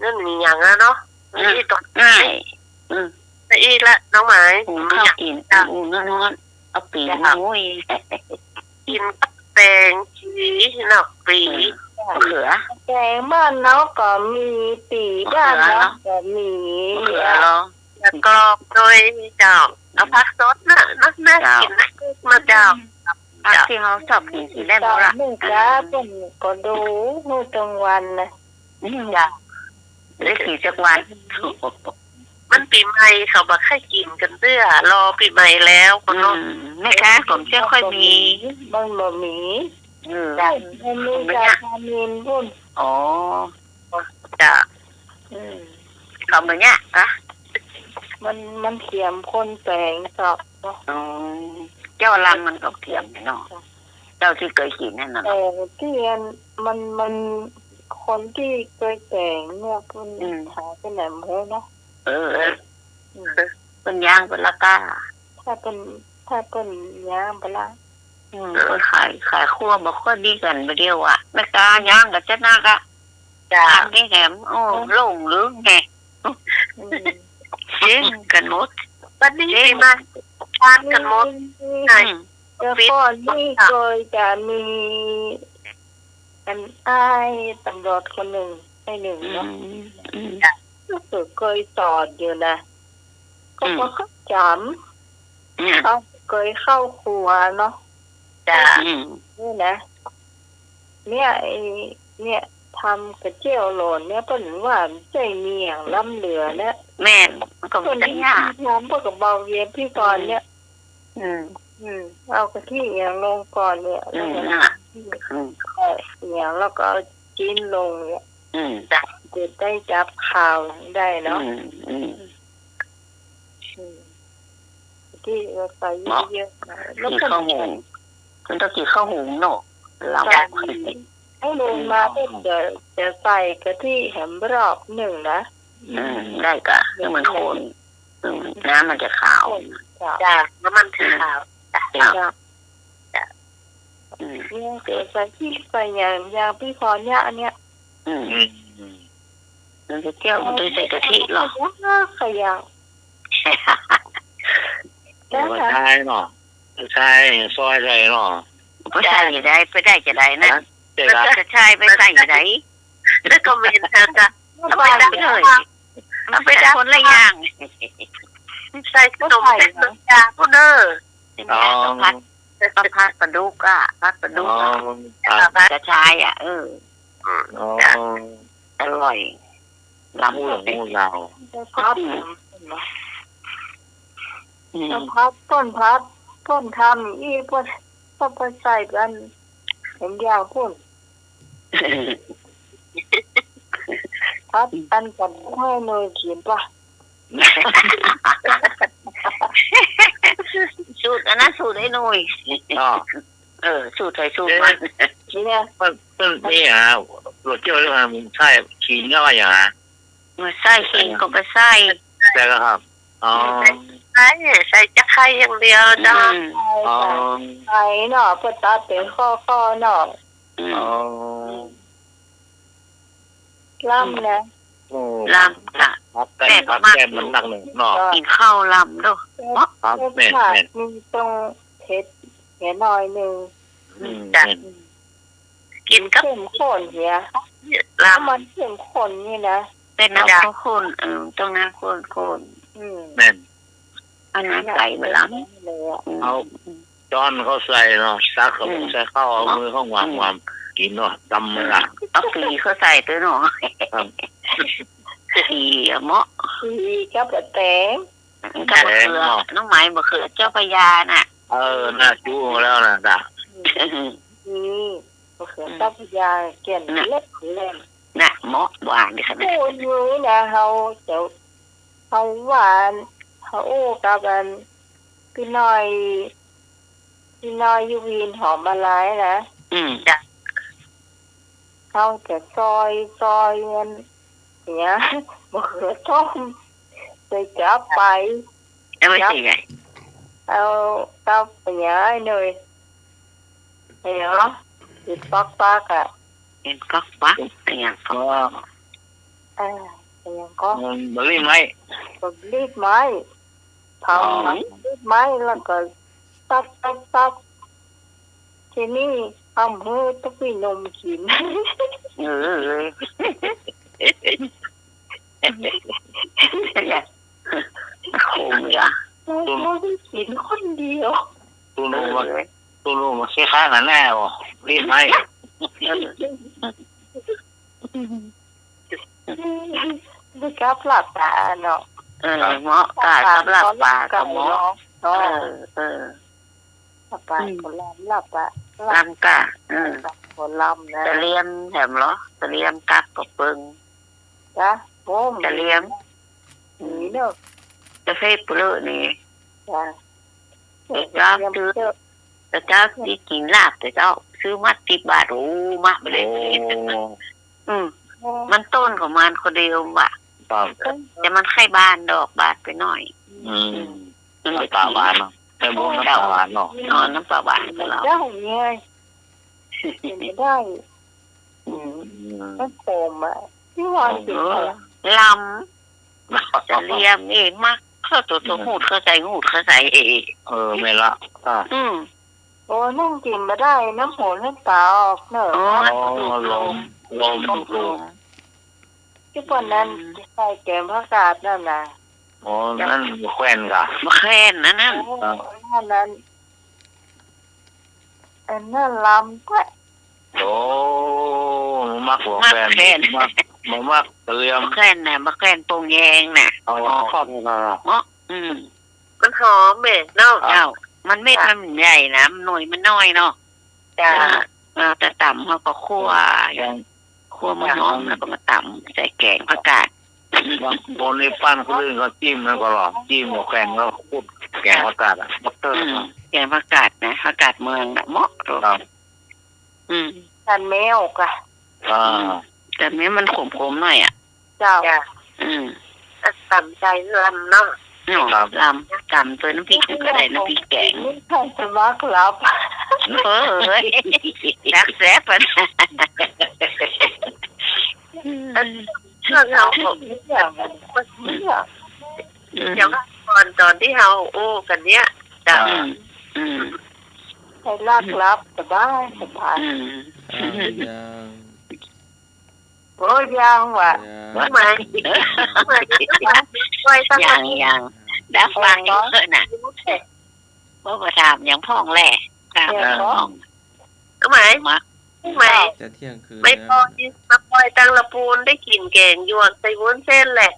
นั่นมีอย่างเนาะนี่ตอนอีกละน้องหมาย หุงข้าวกินน้อนๆเอาปีกมุ้ย กินแตงชีเนาะปีเขือ แกงบ้านเนาะก็มีปีบ้านเนาะก็มี เขือเหรอ แล้วกรอบโดยเจ้าเอาผักสดน่ะน่ากินนะมาเจ้า ผักที่เขาชอบกินสีแดง ตอ โบ น ราณ นี้จ้าเป็นก็ดูนู่นกลางวันนะจ้ะ ได้ขี่จักวัน มันปีใหม่เขาบอกให้กินกันเตื้อรอปีใหม่แล้วคนนู้น แม่ค้าผมจะค่อยมี บ้านบ่มีได้มันมีการทำเงินพุ่น อ๋อ จ้ะ เขาเหมือนเนี้ยอะ มันเขียมคนแปลงสอบเนาะ อ๋อเจ้าลังมันก็เทียมเนาะเจ้าที่เคยกินนั่นน่ะ แต่ที่มันคนที่เคยแต่งเนี่ยเพิ่นหาไปไหนหมดเนาะ เป็นย่างเป็นละก้า ถ้าเป็นย่างไปละ ก็ขายคั่วบอกค่อยดีกันไปเดียวอ่ะแม่กาย่างกับเจ้าหน้ากะ จ้ะ ทำได้แหมโอ้โล่งหรือไงเจ๊งกันหมด วันนี้ปีใหม่ทานกันหมดไหน แล้วก็นี่เคยจะมีกันอ้ายตำรวจคนหนึ่งให้หนึ่งเนาะรู้สึกเคยสอนอยู่นะก็เขาจำเขาเคยเข้าครัวเนาะ จ้ะ นี่นะเนี่ยทำกระเจียวโหลนเนี่ยเพิ่นว่าใจมีอย่างล้ำเหลือเนี่ย แม่มันก็ เพิ่น ไม่ยาก พร้อมเพื่อกับเบาเย็นพี่ก่อนเนี่ยเอากะทิอย่างลงก่อนเนี่ยแล้วก็อย่างแล้วก็เอาจิ้นลงเนี่ยจะได้จับข่าวได้เนาะที่เราใส่เยอะๆแล้ว กี่ ก็ ข้าวหุงคุณต้องกี่ข้าวหุงเนาะเรา ให้ลงมาเพื่อจะใส่กะทิแหมรอบหนึ่งนะ ได้กะคือมันโคนน้ำมันจะขาว จ้ะน้ำมันขาว เนี่ยเกิดใส่ที่ใส่อย่างพี่พรเนี่ยอันเนี้ย มันจะเที่ยวมันต้องใส่กะทิหรอ ขยัน ว่าใช่เนาะใช่ซอยใช่เนาะ ไม่ใส่จะได้ไปได้จะได้นะจะใช่ไปใส่จะได้ แล้วก็เมนเธอจะ ไปได้เลยมันไปได้คนละอย่าง ใส่ขนมเป็นน้ำยาพุนเนอร์ ต้องพัดปลาดุกอ่ะพัดปลาดุกกระชายอ่ะอร่อยล้ำ มูเรา พัดต้นพัดต้นทำอีพวกต้นใส่กันเห็นยาวพุ่นพัดอันกับให้เนยเขียนป่ะ สูตรอันนั้นสูตรไอ้หนุ่ยสูตรไทยสูตรมัน นี่เนี่ย มันนี่ฮะรถเจ้าเรื่องมันใช่ขีนก็ว่าอย่างฮะ มาใส่ขิงก็ไปใส่ แต่ก็ครับอ๋อ ใส่จะไข่อย่างเดียวจ้า อ๋อ ไอ้เนาะเพื่อตัดเป็นข้อเนาะ อ๋อ ล่ำนะ โอ้ ลำจ้ะ ครับแต่ครับแก้มมันหนักหนึ่งเนาะ กินข้าวลำด้วย ครับแม่น ค่ะ แม่น มีตรงเท็ดเหียหน่อยหนึ่ง จ้ะ แม่น กินกับ เข้มข้นเหีย ล ถ้ามันเข้มข้นนี่นะ ำเป็นน้ำข้นตรงนั้นข้น แม่น อันนั้นใส่มาล้ เลยอ่ะ ำ เอาจอนเขาใส่เนาะซักเขาใส่ข้าวเอามือเข้าวางกินเนาะจำมือละ เอาปีเขาใส่ตัวหน่อย ครับ ปีเหมาะ ทีกับกระแตง กับมะเขือน้องไม้มะเขือเจ้าพญาน่ะ น่าจู้แล้วนะจ้ะ ทีมะเขือตับยาเกี่ยนเล็กเล่ม น่ะเหมาะหวานดิค่ะ โอ้ยนะเฮาเดี๋ยวเฮาหวานเฮาโอ้กับกันพี่น้อยยูวีนหอมมาลายนะ จ้ะ เขาจะซอยเงินเนี่ยมะเขือส้มไปจับไป เอาไม่ใช่ไง เอาตับไปเนี่ยเลยเนาะติดปักอ่ะ เห็นก็ฟักอย่าง ก็ อย่างก็ บริไหม ก็รีดไม้เผารีดไม้แล้วก็ตับทีนี้ทำให้ต้องมีนมกิน คงจ้ะ ไม่ได้กินคนเดียว ตูนูมาเสียค่ากันแน่บ่รีบไหม ได้กับหลับตาเนาะ เหมาะกาสำหรับปลากับเหมาะ เนาะ ห ลับตาคนหลับตา ลำกะ คนลำนะ จะเลียมแถมเหรอจะเลียมกักกับเปิง จ้ะโอ้ จะเลียม นี่เนาะ จะเฟซเปลือนี่ จ้ะ เจ้าซื้อแต่เจ้าที่กินลาบแต่เจ้าซื้อมา10 บาทโอ้มาไปเลยมันต้นของมันคนเดียวว่ะ ครับ แต่มันไข่บานดอกบาทไปหน่อย น้ำปลาหวานเนาะใส่บุ้งน้ำปลาหวานเนาะ นอนน้ำปลาหวานกับเรา ได้ไงไม่ได้มันโคมอ่ะที่วางสิ ลำจะเลียมเองมากเข้าตัวหูดเข้าใจหูดเข้าใจเอง ไม่ละ โอ้นั่งกินมาได้น้ำหูน้ำตาออกเนอะ ลม ที่วันนั้นใส่แกงผักกาดนั่นนะ นั่นแควนกะ มาแค่นนั่น อันนั้นลำก็ โอ้มักหัวแฟนมักเรียม มาแค่นน่ะมาแค่นตรงแยงน่ะ เอาครอบนะ เนาะมันหอมเม็ดเนาะเจ้ามันเม็ดมันใหญ่นะหน่วยมันน้อยเนาะจ้าแต่ต่ำเขาก็คั่วมันหอมแล้วก็มาต่ำใส่แกงผักกาด บางคนในปั้นคนอื่นก็จิ้มแล้วก็หรอจิ้มหัวแกงแล้วพูดแกงผักกาดบัตเตอร์ แกงผักกาดนะผักกาดเมืองน่ะเหมาะ ครับ ทันแมวกะ แต่เนี้ยมันขมๆหน่อยอ่ะ เจ้า ต่ำใจลำเนาะลำต่ำตัวน้ำพริกก็ได้น้ำพริกแกง ไม่ใช่สมัครลับ เฮ้ยรักแซ่บอ่ะ เราผมอย่างอย่าง ตอนที่เราโอ้กันเนี้ยจ้ะ ให้ลักลับสบายโอ้ยยังว่ะ ไม่ยังได้ฟังเยอะน่ะเมื่อมาถามยังพ่องแหล่ถามพ่องทำไมจะเที่ยงคืน ไม่พอมาปล่อยตังละปูนได้กินแกงยวนใส่วุ้นเส้นแหละ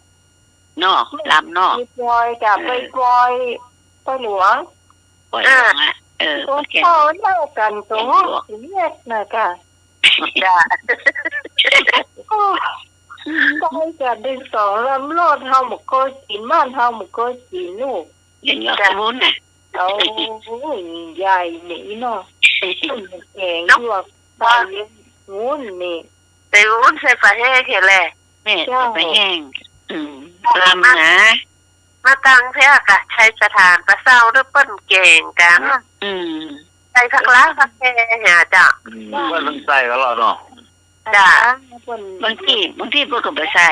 นอกลำนอก ไปปล่อยกับไปปล่อยไปหลวง ปล่อยหลวงอ่ะตัวเขาเล่ากันตัวเรียกนะกะ จ้า ได้กันดึง2ลำรอดเฮาหมกโกกินบ้านเฮาหมกโกกินลูก ยังอยู่กับวุ้นน่ะ เอาใหญ่นี่เนาะแกงยวกตาวุ้นนี่ ใส่วุ้นใส่ปลาแห้งแหละแม่ปลาแห้งลำนะมาตังเท่ากะใช้สถานประเศร้าด้วยเปิ้นเก่งกันใส่ผักล้าผักแห้งหาจ้ะ ว่าต้องใส่ก็หรอเนาะ อ จ้าคน บางทีเพิ่นก็บ่ใส่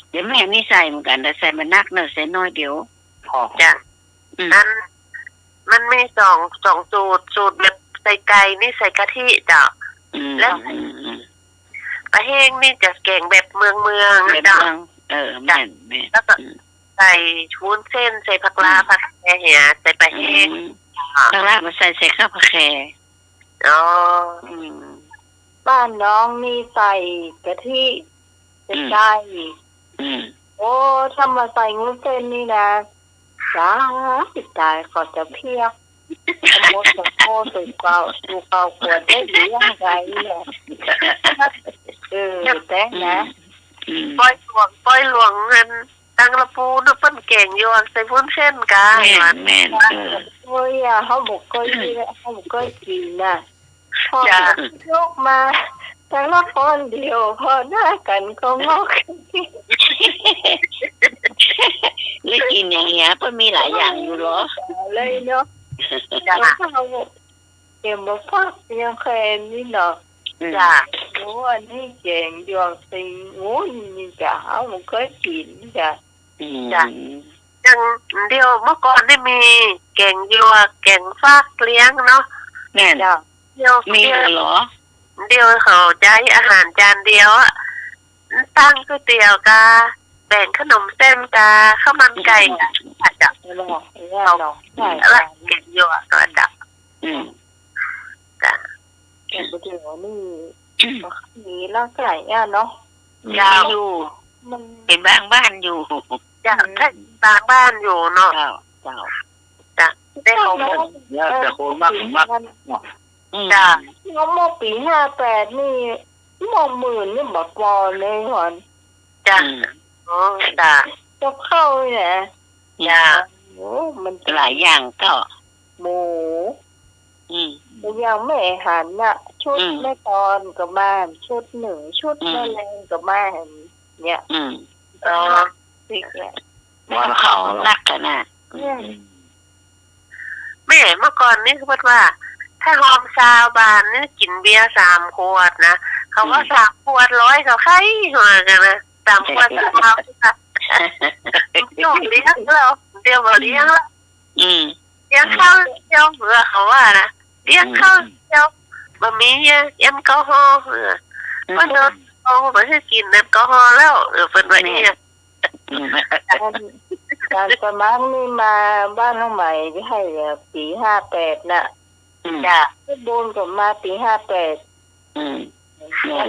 เดี๋ยวแม่นี่ใส่เหมือนกันแต่ใส่มันนักเนอะใส่น้อยเดียว จ้ะมันมีสองสูตรแบบใส่ไก่นี่ใส่กะทิจ้ะแล้วปลาแห้งนี่จะแกงแบบเมืองแบบจ้ะ แม่นแล้วก็ใส่ชุนเส้นใส่ผักลาผักแค่เหี่ยใส่ปลาแห้ง ข้างล่างมาใส่ข้าวผัดแค อ๋อ บ้านน้องนี่ใส่กะทิใส่ไก่โอ้ถ้ามาใส่งูเส้นนี่นะจ้าตายขอจะเพียกโมสโคสุดเก่าขวดได้หรือยังไงเนี่ยแต่นะปล่อยหลวงเงินตังละปูนเปิ้นเก่งอยู่ใส่วุ้นเส้นกะแม่นโอ้ยเขาบอกก็กินน่ะพอยกมาแต่ละคนเดียวพอหน้ากันก็งอกเลยกินอย่างเงี้ยก็มีหลายอย่างอยู่หรอเลยเนาะแล้วเขาเก็บมาฟักยังแค่นี้เนาะจ้ะโอ้อันนี้เก่งดวงสิงโอ้นี่จ้ะเขาบอกก็กินจ้ะยังเดียวเมื่อก่อนได้มีแกงยัวแกงฟักเลี้ยงเนาะแม่จ้ะเดียวมีเหรอเดียวเขาใจอาหารจานเดียวอ่ะตั้งก๋วยเตี๋ยวกาแบ่งขนมเส้นกาข้าวมันไก่อาจจะแล้วแกงยัวก็อาจจะจ้ะแกงก๋วยเตี๋ยวนี่มีแล้วไก่เนาะยาวอยู่เป็นบ้านอยู่จ้ะถ้าบ้านอยู่เนาะจ้ะได้ของแต่คนมากจ้ะงบปี58นี่มองหมื่นนี่บ่พอเลยหอนจ้ะอ๋อจ้ะจะเข้าเนี่ยจ้ะโอ้มันหลายอย่างก็หมูอย่างแม่หันน่ะชุดแม่ตอนกับบ้านชุดหนึ่งชุดแม่แรงกับบ้านเนี่ยสิเนี่ยว่าเขารักกันน่ะแม่เมื่อก่อนนี่คือว่าถ้าหอมซาวบานนี่กินเบียร์3 ขวดนะเขาก็3 ขวด100เขาใครหัวกันนะ3 ขวดจุ่มเลี้ยงแล้วเดี๋ยวมาเลี้ยงแล้วเลี้ยงข้าวเดียวเผื่อเขาว่านะเลี้ยงข้าวเดียวบะหมี่แอลกอฮอล์เพราะเดินเอาไปให้กินแอลกอฮอล์แล้วเป็นแบบนี้การสมัครนี่มาบ้านน้องใหม่ให้ปี58น่ะจ้ะที่บุญก็มาปี58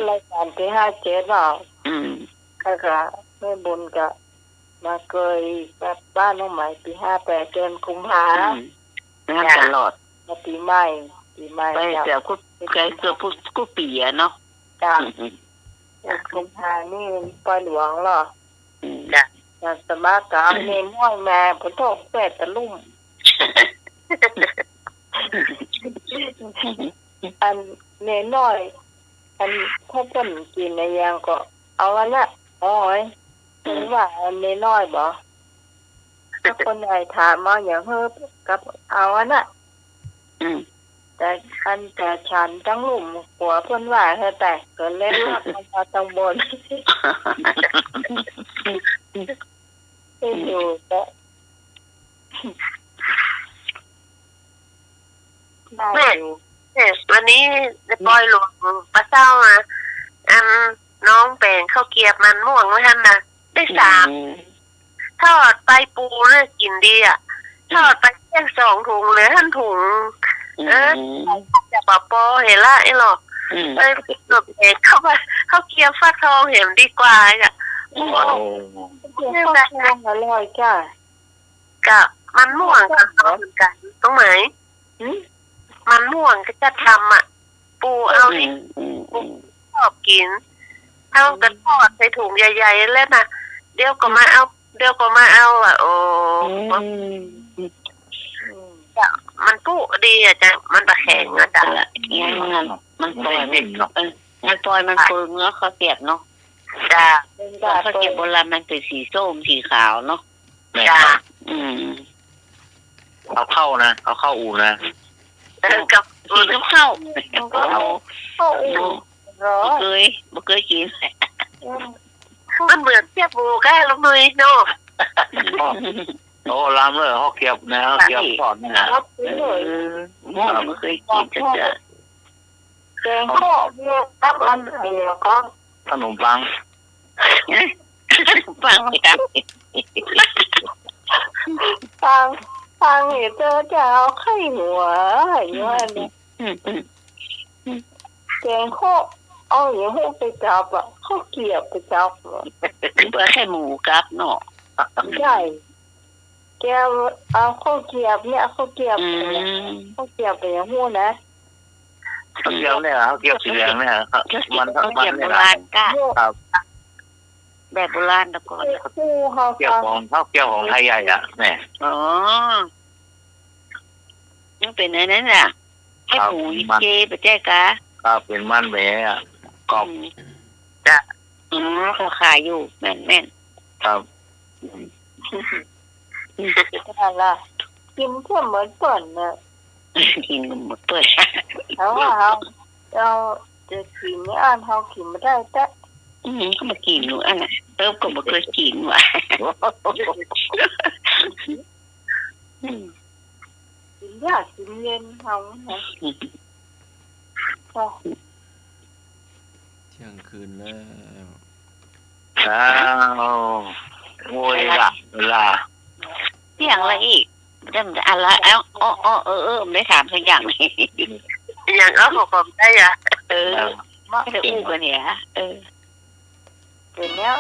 รายการปี57เนาะก็แม่บุญก็มาเคยกับบ้านน้องใหม่ปี58เดือนกุมภาพันธ์ตลอดมาปีใหม่ไปเดี๋ยวก็เกือบกูปีเนาะจ้ะกุมภานี่ปอยหลวงเหรอจ้ะสมัครกับเนม้อยมาพุทโธแปดตะลุ่มอันเนน้อยอันถ้าเพิ่นกินในยางก็เอาอันน่ะอ๋อยถึงว่าอันเนน้อยบ่ถ้าคนใหญ่ถามมาอย่างเฮ้อกับเอาอันน่ะแต่อันแต่ฉันจังลุ่มหัวเพิ่นว่าเธอแต่ก็เล่นว่ามาตรงบนอยู่ก็แม่วันนี้ปอยหลวงปลาเศร้าอ่ะน้องแปลงข้าวเกี๊ยวมันม่วงไว้ท่านนะได้3ทอดไปปูเนี่ยกินดีอ่ะทอดไปแค่2 ถุงเลยท่านถุงจะปะปอเห็นละไอ้หรอกหลบเอกเข้าไปข้าวเกี๊ยวฟักทองเห็นดีกว่าอ่ะโอ้นี่แบบอร่อยจ้ะกับมันม่วงกันเหมือนกันตรงไหนมันม่วงก็จะทำอ่ะปูเอาที่ปูชอบกินเอากระทอดใส่ถุงใหญ่ๆแล้วนะเดี๋ยวก็มาเอาอ่ะโอ้จะมันปูดีอ่ะจ้ะมันตะแข็งอ่ะจ้ะมันปล่อยมันปล่อยมันเฟิงแล้วเขาเสียบเนาะจ้ะเขาเก็บโบราณมันเป็นสีส้มสีขาวเนาะจ้ะเอาเข้านะเอาเข้าอู่นะกับสีเข้าก็ เคยกิน มันเหมือนเทียบหมูก้าลงเลยเนาะ โอ้ลำเลยเขาเก็บนะเขาเก็บก่อนนะครับ หม้อไม่เคยกินจะ แกงข้าวเนี่ยรับอันไหนก็ ขนมปัง ฟังไม่ได้ ฟังเห็นเจอจะเอาไข่หัวอย่างเงี้ยเนี่ยแกงข้าวเอาอย่างให้ไปจับอ่ะข้าวเกี๊ยวไปจับ เพื่อให้หมูกับเนาะ ใช่แกเอาข้าวเกี๊ยวเนี่ยข้าวเกี๊ยวข้าวเกี๊ยวไปอย่างหู้นะ เขาเก็บเนี่ยเขาเก็บสีเหลืองเนี่ยมัน เขา มัน เก็บโบ เนี่ย ราณก้า ครับ แบบโบราณตะก่อน คู่เขา เก็บของเขาเก็บของไทยใหญ่อะเนี่ย อ๋อยังเป็นอะไรนั่นน่ะให้หมูเจไปแจ้กะ ครับเป็นมันแหวะกรอบ จะเขาขายอยู่แม่น ครับ นั่นล่ะกินเพื่อเหมือนเปิ่นเนี่ย กินกันหมดเปิด แล้วว่าเราจะกินไม่อ่านเขากินไม่ได้แต่ ก็มากินหนูอันน่ะก็บ่เคยกินว่ะ กินยากกินเย็นเขาเนี่ย เที่ยงคืนแล้ว อ้าวโอ้ยละเวลา เที่ยงอะไรอีกเริ่มจะอะไรไม่ถามสักอย่างเลย อย่างเอาผมได้อ่ะ ไม่ได้อู้กันเนี่ยเป็นเนี้ย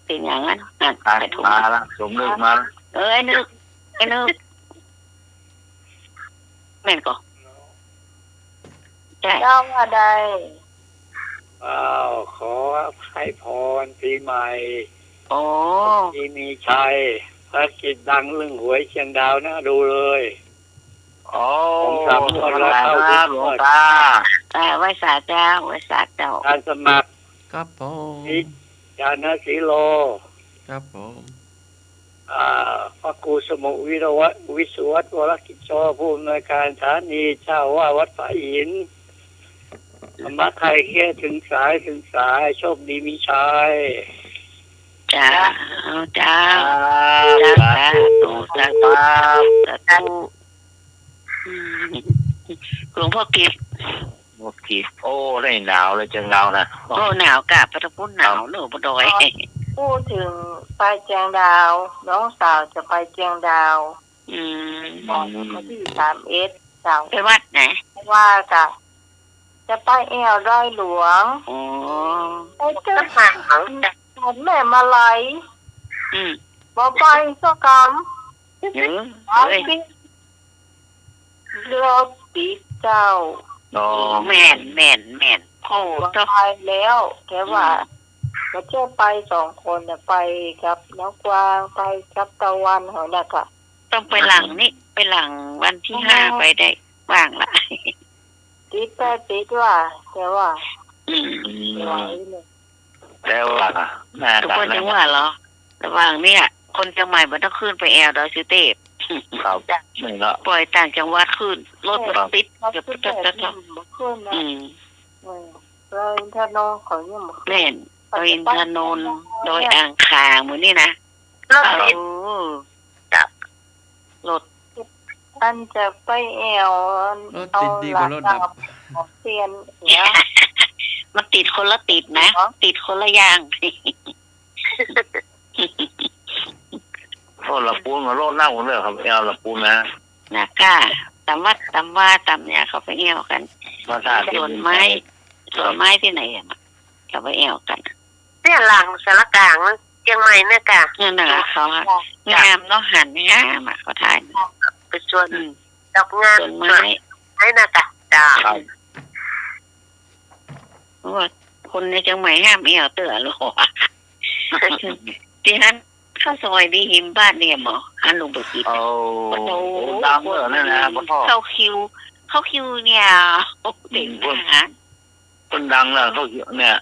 เป็นอย่างนั้น ไปมาแล้วสมนึกมา ไอ้นึกแม่นก็ใช่ เจ้าว่าใด ขอให้พรปีใหม่ โอ้ ที่มีชัยภารกิจดังเรื่องหวยเชียงดาวนะดูเลย โอ้หลวงตาหลวงตา ไว้สาเจ้าการสมัคร ครับผม จานะสีโล ครับผม พระครูสมุวิสุวัตวรกิจโชผู้อำนวยการสถานีเจ้าว่าวัดฝาหินธรรมะไทยแค่ถึงสายโชคดีมีชัย จ้าหลวงพ่อกิฟ หมดขีดโอ้ได้หนาวเลยจะหนาวนะ โอ้หนาวกะปะตะพุ่นหนาวเนื้อปะดอย พูดถึงไปเจียงดาวน้องสาวจะไปเจียงดาววันที่31สาว ไปวัดไหน ว่าจะไปแอวดอยหลวง อ๋อ ไปเจอหางแม่มาไหลบ่ไปสักกรรม เรือปีเจ้า อ๋อ แม่นโอ้ ตายแล้วแค่ว่าก็เจ้าไป2 คนเนี่ยไปกับน้องกวางไปกับตะวันเหรอน่ะค่ะ ต้องไปหลังวันที่5ไปได้ว่างละ ติดว่าแต่ว่าไหวเลย แล้วว่าน่า ทุกคนจังว่าเหรอระหว่างเนี่ยคนจังใหม่มันต้องขึ้นไปแอลดอยสุเทพ เขาไม่ละ ปล่อยต่างจังหวัดขึ้นรถมันติด เรา เกือบ ขึ้น จะ แต่ขึ้นนะเราอินทนนท์เขายังบ่ แม่นดอยอินทนนท์ดอยอ่างขางเหมือนนี่นะรถ อันจะไปแอว รถติดดีกว่ารถดับ เซียนเนี่ย มันติดคนละติดนะ ติดคนละอย่าง โอ้ละปูนมาโลดหน้าผมเลยครับเอาละปูนนะ นะก้าตำวัดตำว่าตำเนี่ยเขาไปแอวกัน มาถ้า ส่วนไม้ที่ไหนอ่ะเขาไปแอวกัน เนี่ยหลังสารกลางเชียงใหม่เนี่ยกะ นั่นน่ะเขางามเนาะหันงามอ่ะเขาถ่าย ไปชวนดอกงาน ส่วนไม้ ให้นะกะจ้า เพราะว่าคนในจังใหม่ห้ามแอวเตื่อหรอที่นั้นข้าวซอยดีหิมบ้านเนี่ยหมออันลงไปกิน โอ้ดำเลยนั่นนะพ่อ เข้าคิวเนี่ยเต็มอาหาร คนดังเลยเขาเนี่ย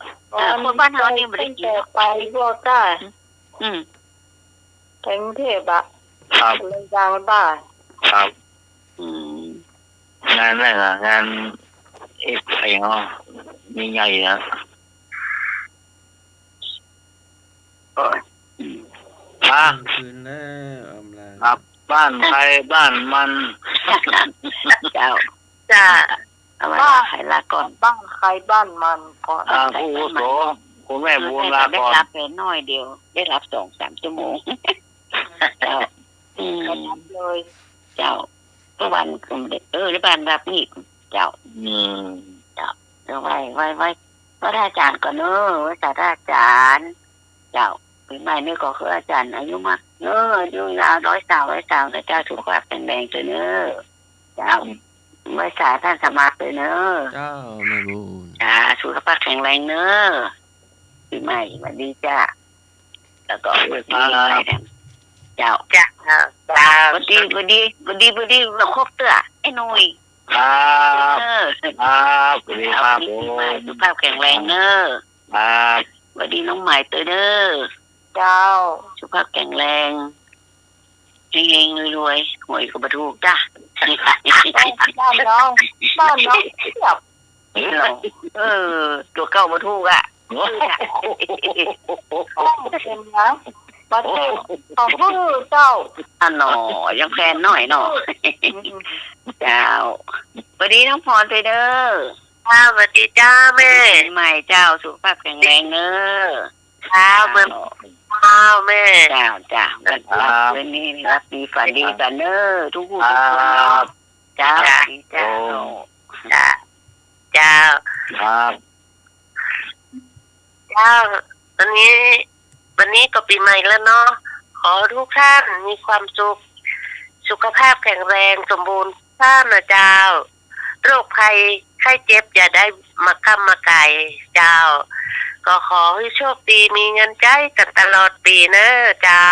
คนบ้านเรานี่ไม่ได้กิน ไปพวกก้า ๆ กรุงเทพอะ ครับ เลยดังบ้าน ครับ ง านนั่นนะงานไอ้เนาะใหญ่ๆนะ อ่ะ คืนแล้วอำลา ครับบ้านใครบ้านมัน เจ้า จ้า เอาไว้ให้ลาก่อน บ้านใครบ้านมันก่อน ผู้อาวุโสคุณแม่บุญลา ได้ ก่อน รับแค่น้อยเดียว ได้รับ2-3 ชั่วโมง เจ้า รับเลย เจ้าก็วันกุมเด็กได้บ้านรับนี่เจ้า อืม เดี๋ยวไว้พระอาจารย์ก่อนเนอะไว้ศาสตราจารย์เจ้าปีใหม่นี่ก็คืออาจารย์อายุมากเนอะอายุยาว100 สาวนะเจ้าสุขภาพแข็งแรงเนอะเจ้าไว้สาท่านสมัครเลยเนอะ เจ้าแม่บุญ จ้าสุขภาพแข็งแรงเนอะปีใหม่สวัสดีจ้าแล้วก็ปีใหม่เจ้า จ้า วันดีเราครบเตื้อไอ้หนุ่ย ครับ เออ ครับสวัสดีครับผ ปีใหม่ ม สุขภาพแข็งแรงเนอะ ครับ สวัสดีน้องใหม่เตยเด้อ เจ้า สุขภาพแข็งแรงเฮงๆรวยๆหวยก็บ่ถูกจ้ะ บ้านน้องเทียบ ตัวเก่าบ่ถูกอ่ะ เป็นนะประเทศของผู้เจ้า อันหนอยังแฟนหน่อยหนอเจ้าสวัสดีน้องพรเตยเด้อ สวัสดีจ้าแม่ ปีใหม่เจ้าสุขภาพแข็งแรงเนอะ ครับแม่แม่ จ้าวันวันนี้รับดีฝันดีกันเนอะทุกผู้ ค ทุก ร คนั เนาะ บ จ้าดีจ้า จ้าจ้า ครับ จ้าวันนี้ก็ปีใหม่แล้วเนาะขอทุกท่านมีความสุขภาพแข็งแรงสมบูรณ์ท่านนะเจ้าโรคภัยไข้เจ็บอย่าได้มาค้ำมาไก่เจ้า ก็ขอให้โชคดีมีเงินใจกันตลอดปีเนอะเจ้า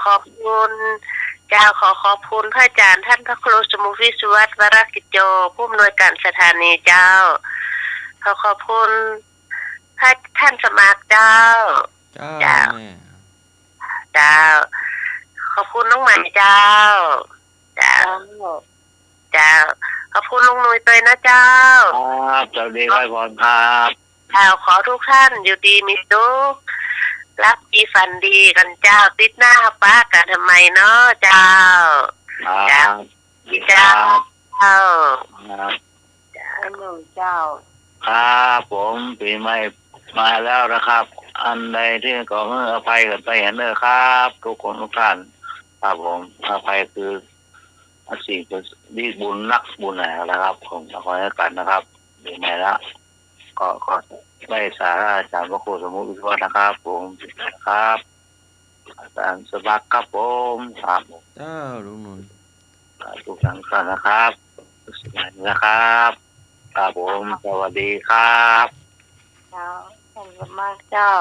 ขอบคุณเจ้าขอบคุณพระอาจารย์ท่านพระครูสมุวิศวัตรวรกิจโจผู้อำนวยการสถานีเจ้าขอบคุณพระท่านสมัครเจ้า เจ้าแม่ เจ้าขอบคุณน้องใหม่เจ้าเจ้าขอบคุณลุงหนุ่ยเตยนะเจ้า ครับสวัสดีไว้พรครับ เจ้าขอทุกท่านอยู่ดีมีสุขรับดีฝันดีกันเจ้าติดหน้าป้ากันทำไมเนาะเจ้า ครับค เจ้า รับ เจ้า ครับ หนุ่มเจ้า ครับผมปีใหม่มาแล้วนะครับ อันใดที่ก็เมื่ออภัยกันไปเห็นเนอครับทุกคนทุกท่านครับผมอภัยคือสิ่งที่บุญนักบุญนะครับผมขอให้กันนะครับปีใหม่แล้วก็ไม่สาระอาจารย์พระครูสมุทิวัฒน์นะครับผมครับอาจารย์สบักครับผมครับผม เจ้าลุงหนุ่ย ทุกท่านนะครับสวัสดีนะครับครับผมสวัสดีครับ เจ้าขอบคุณมากเจ้า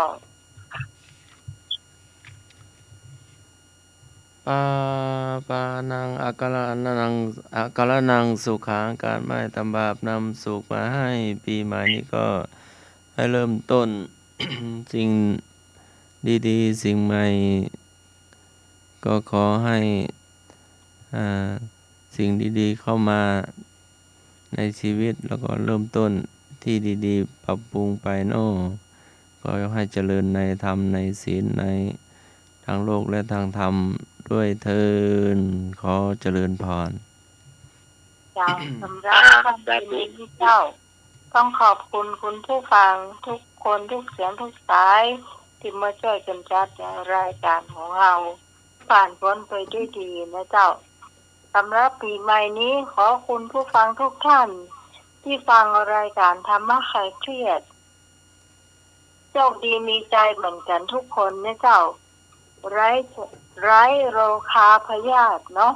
ปานังอักขระนังสุขังการไม่ทำบาปนำสุขมาให้ปีใหม่นี้ก็ให้เริ่มต้น สิ่งดีๆสิ่งใหม่ ก็ขอให้สิ่งดีๆเข้ามาในชีวิตแล้วก็เริ่มต้นที่ดีๆปรับปรุงไปโน่ก็ให้เจริญในธรรมในศีลในทางโลกและทางธรรมด้วยเทินขอเจริญพร เจ้าสำหรับความเป็นนี้เจ้า ต้องขอบคุณคุณผู้ฟังทุกคนทุกเสียงทุกสายที่มาช่วยกันจัดรายการของเราผ่านพ้นไปด้วยดีนะเจ้าสำหรับปีใหม่นี้ขอคุณผู้ฟังทุกท่านที่ฟังรายการธรรมะคลายเครียดโชคดีมีใจเหมือนกันทุกคนนะเจ้าไร้โรคาพยาธิเนาะ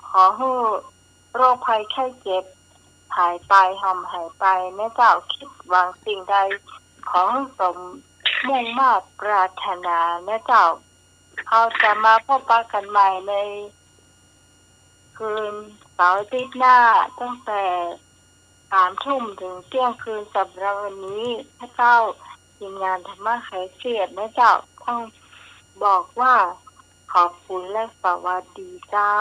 ขอให้โรคภัยไข้เจ็บหายไปหายไปนะเจ้าคิดหวังสิ่งใดขอให้สมมุ่งมาตรปรารถนานะเจ้าเราจะมาพบปะกันใหม่ในคืนเสาร์อาทิตย์หน้าตั้งแต่3 ทุ่มถึงเที่ยงคืนสำหรับวันนี้พระเจ้าทีมงานธรรมะคลายเครียดนะเจ้าต้องบอกว่าขอบคุณและสวัสดีเจ้า